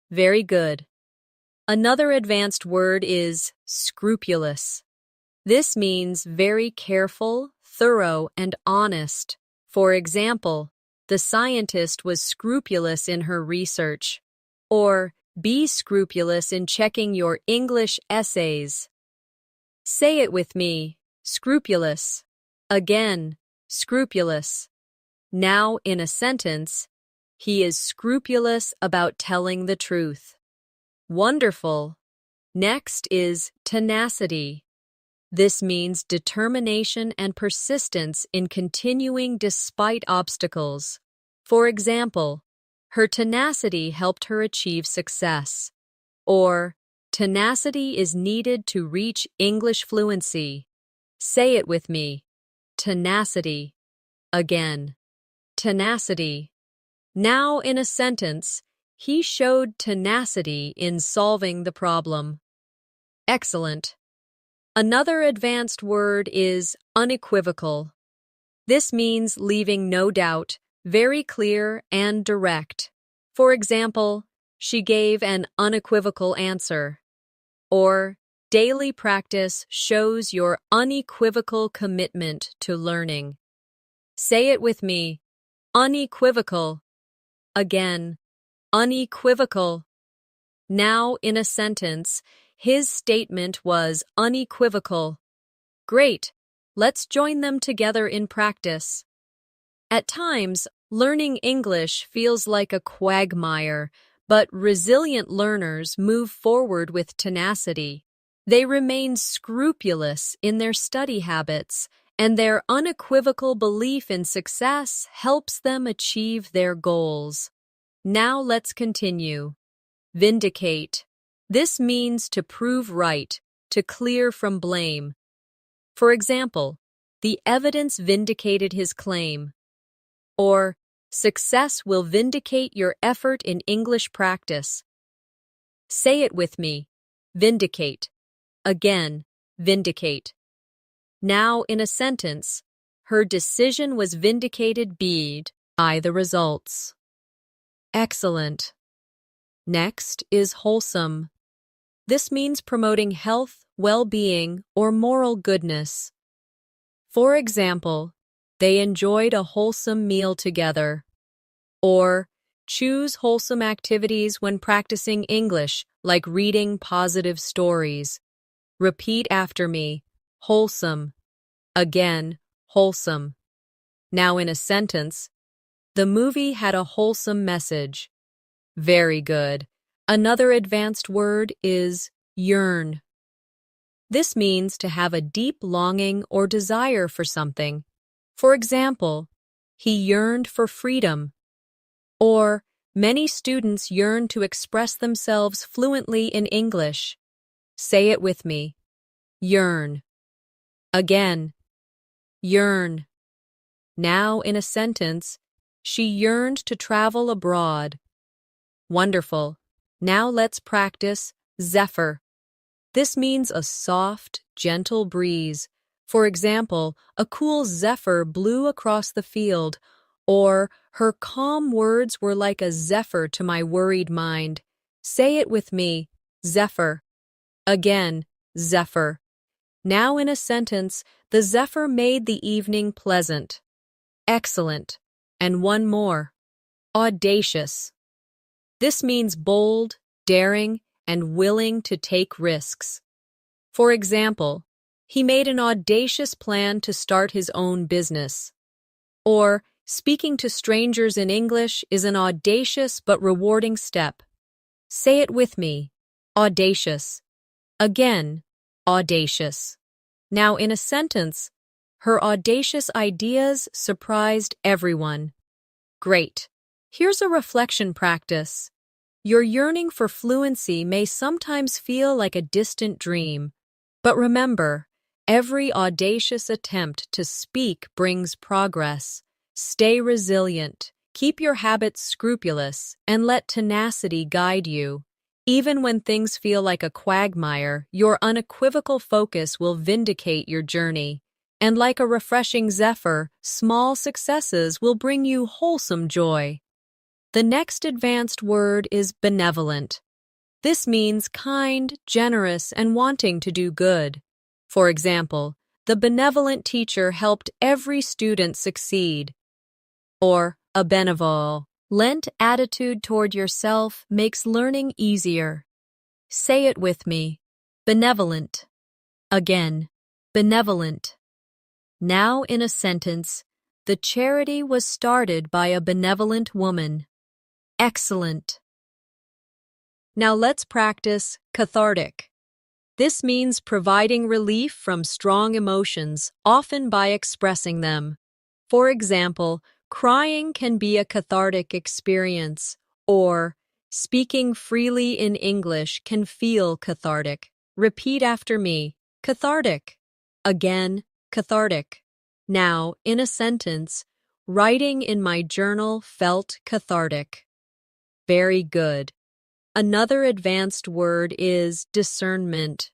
Very good. Another advanced word is scrupulous. This means very careful, thorough, and honest. For example, the scientist was scrupulous in her research. Or, be scrupulous in checking your English essays. Say it with me. Scrupulous. Again, scrupulous. Now in a sentence, he is scrupulous about telling the truth. Wonderful. Next is tenacity. This means determination and persistence in continuing despite obstacles. For example, her tenacity helped her achieve success. Or, tenacity is needed to reach English fluency. Say it with me. Tenacity. Again. Tenacity. Now in a sentence, he showed tenacity in solving the problem. Excellent. Another advanced word is unequivocal. This means leaving no doubt, very clear and direct. For example, she gave an unequivocal answer. Or, daily practice shows your unequivocal commitment to learning. Say it with me. Unequivocal. Again, unequivocal. Now in a sentence, his statement was unequivocal. Great. Let's join them together in practice. At times, learning English feels like a quagmire, but resilient learners move forward with tenacity. They remain scrupulous in their study habits, and their unequivocal belief in success helps them achieve their goals. Now let's continue. Vindicate. This means to prove right, to clear from blame. For example, the evidence vindicated his claim. Or, success will vindicate your effort in English practice. Say it with me. Vindicate. Again, vindicate. Now in a sentence, her decision was vindicated by the results. Excellent. Next is wholesome. This means promoting health, well-being, or moral goodness. For example, they enjoyed a wholesome meal together. Or, choose wholesome activities when practicing English, like reading positive stories. Repeat after me. Wholesome. Again, wholesome. Now in a sentence, the movie had a wholesome message. Very good. Another advanced word is yearn. This means to have a deep longing or desire for something. For example, he yearned for freedom. Or, many students yearn to express themselves fluently in English. Say it with me. Yearn. Again. Yearn. Now in a sentence, she yearned to travel abroad. Wonderful. Now let's practice zephyr. This means a soft, gentle breeze. For example, a cool zephyr blew across the field, or her calm words were like a zephyr to my worried mind. Say it with me, zephyr. Again, zephyr. Now in a sentence, the zephyr made the evening pleasant. Excellent. And one more. Audacious. This means bold, daring, and willing to take risks. For example, he made an audacious plan to start his own business. Or, speaking to strangers in English is an audacious but rewarding step. Say it with me. Audacious. Again, audacious. Now in a sentence, her audacious ideas surprised everyone. Great. Here's a reflection practice. Your yearning for fluency may sometimes feel like a distant dream, but remember, every audacious attempt to speak brings progress. Stay resilient, keep your habits scrupulous, and let tenacity guide you. Even when things feel like a quagmire, your unequivocal focus will vindicate your journey. And like a refreshing zephyr, small successes will bring you wholesome joy. The next advanced word is benevolent. This means kind, generous, and wanting to do good. For example, the benevolent teacher helped every student succeed. Or, a benevolent attitude toward yourself makes learning easier. Say it with me. Benevolent. Again, benevolent. Now in a sentence, the charity was started by a benevolent woman. Excellent. Now let's practice cathartic. This means providing relief from strong emotions, often by expressing them. For example, crying can be a cathartic experience, or speaking freely in English can feel cathartic. Repeat after me. Cathartic. Again, cathartic. Now, in a sentence, writing in my journal felt cathartic. Very good. Another advanced word is discernment.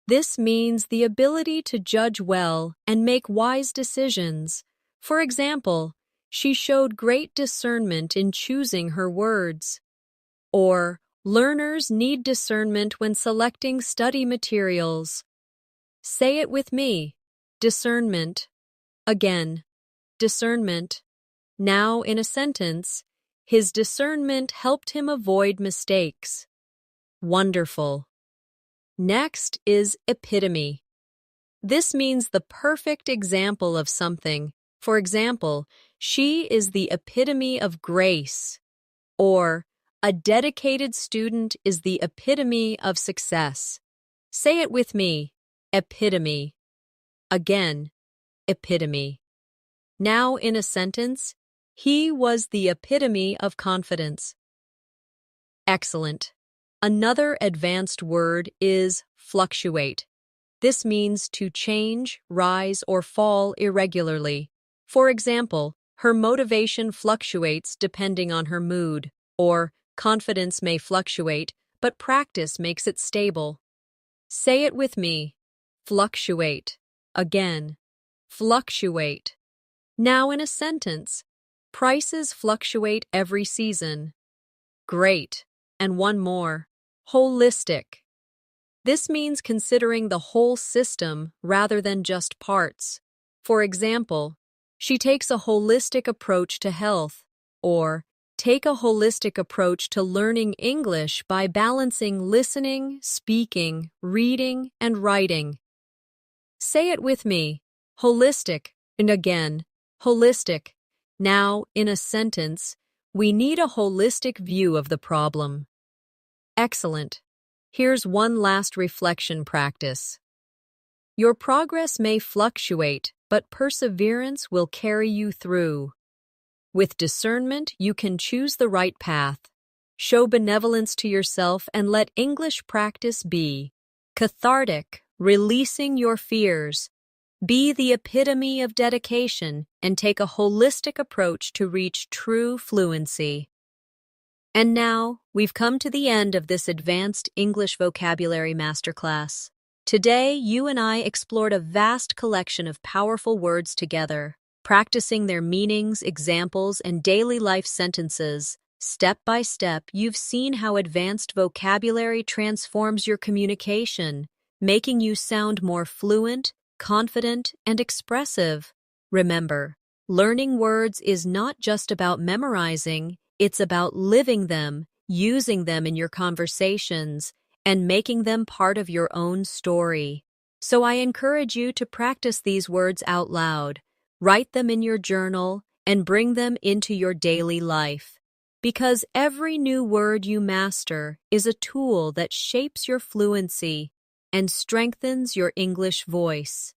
This means the ability to judge well and make wise decisions. For example, she showed great discernment in choosing her words. Or, learners need discernment when selecting study materials. Say it with me. Discernment. Again, discernment. Now in a sentence, his discernment helped him avoid mistakes. Wonderful. Next is epitome. This means the perfect example of something. For example, she is the epitome of grace. Or, a dedicated student is the epitome of success. Say it with me. Epitome. Again, epitome. Now in a sentence, he was the epitome of confidence. Excellent. Another advanced word is fluctuate. This means to change, rise, or fall irregularly. For example, her motivation fluctuates depending on her mood, or confidence may fluctuate, but practice makes it stable. Say it with me. Fluctuate. Again. Fluctuate. Now in a sentence, prices fluctuate every season. Great. And one more. Holistic. This means considering the whole system rather than just parts. For example, she takes a holistic approach to health, or take a holistic approach to learning English by balancing listening, speaking, reading, and writing. Say it with me. Holistic. And again, holistic. Now, in a sentence, we need a holistic view of the problem. Excellent. Here's one last reflection practice. Your progress may fluctuate, but perseverance will carry you through. With discernment, you can choose the right path. Show benevolence to yourself and let English practice be cathartic, releasing your fears. Be the epitome of dedication and take a holistic approach to reach true fluency. And now, we've come to the end of this advanced English vocabulary masterclass. Today, you and I explored a vast collection of powerful words together, practicing their meanings, examples, and daily life sentences. Step by step, you've seen how advanced vocabulary transforms your communication, making you sound more fluent, confident, and expressive. Remember, learning words is not just about memorizing, it's about living them, using them in your conversations, and making them part of your own story. So I encourage you to practice these words out loud, write them in your journal, and bring them into your daily life. Because every new word you master is a tool that shapes your fluency and strengthens your English voice.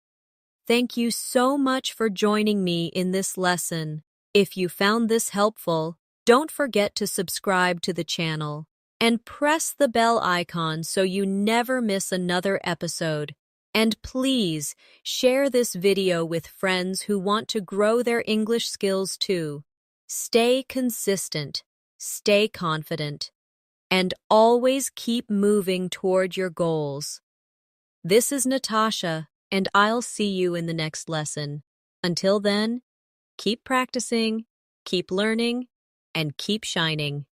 Thank you so much for joining me in this lesson. If you found this helpful, don't forget to subscribe to the channel and press the bell icon so you never miss another episode. And please share this video with friends who want to grow their English skills too. Stay consistent, stay confident, and always keep moving toward your goals. This is Natasha, and I'll see you in the next lesson. Until then, keep practicing, keep learning, and keep shining.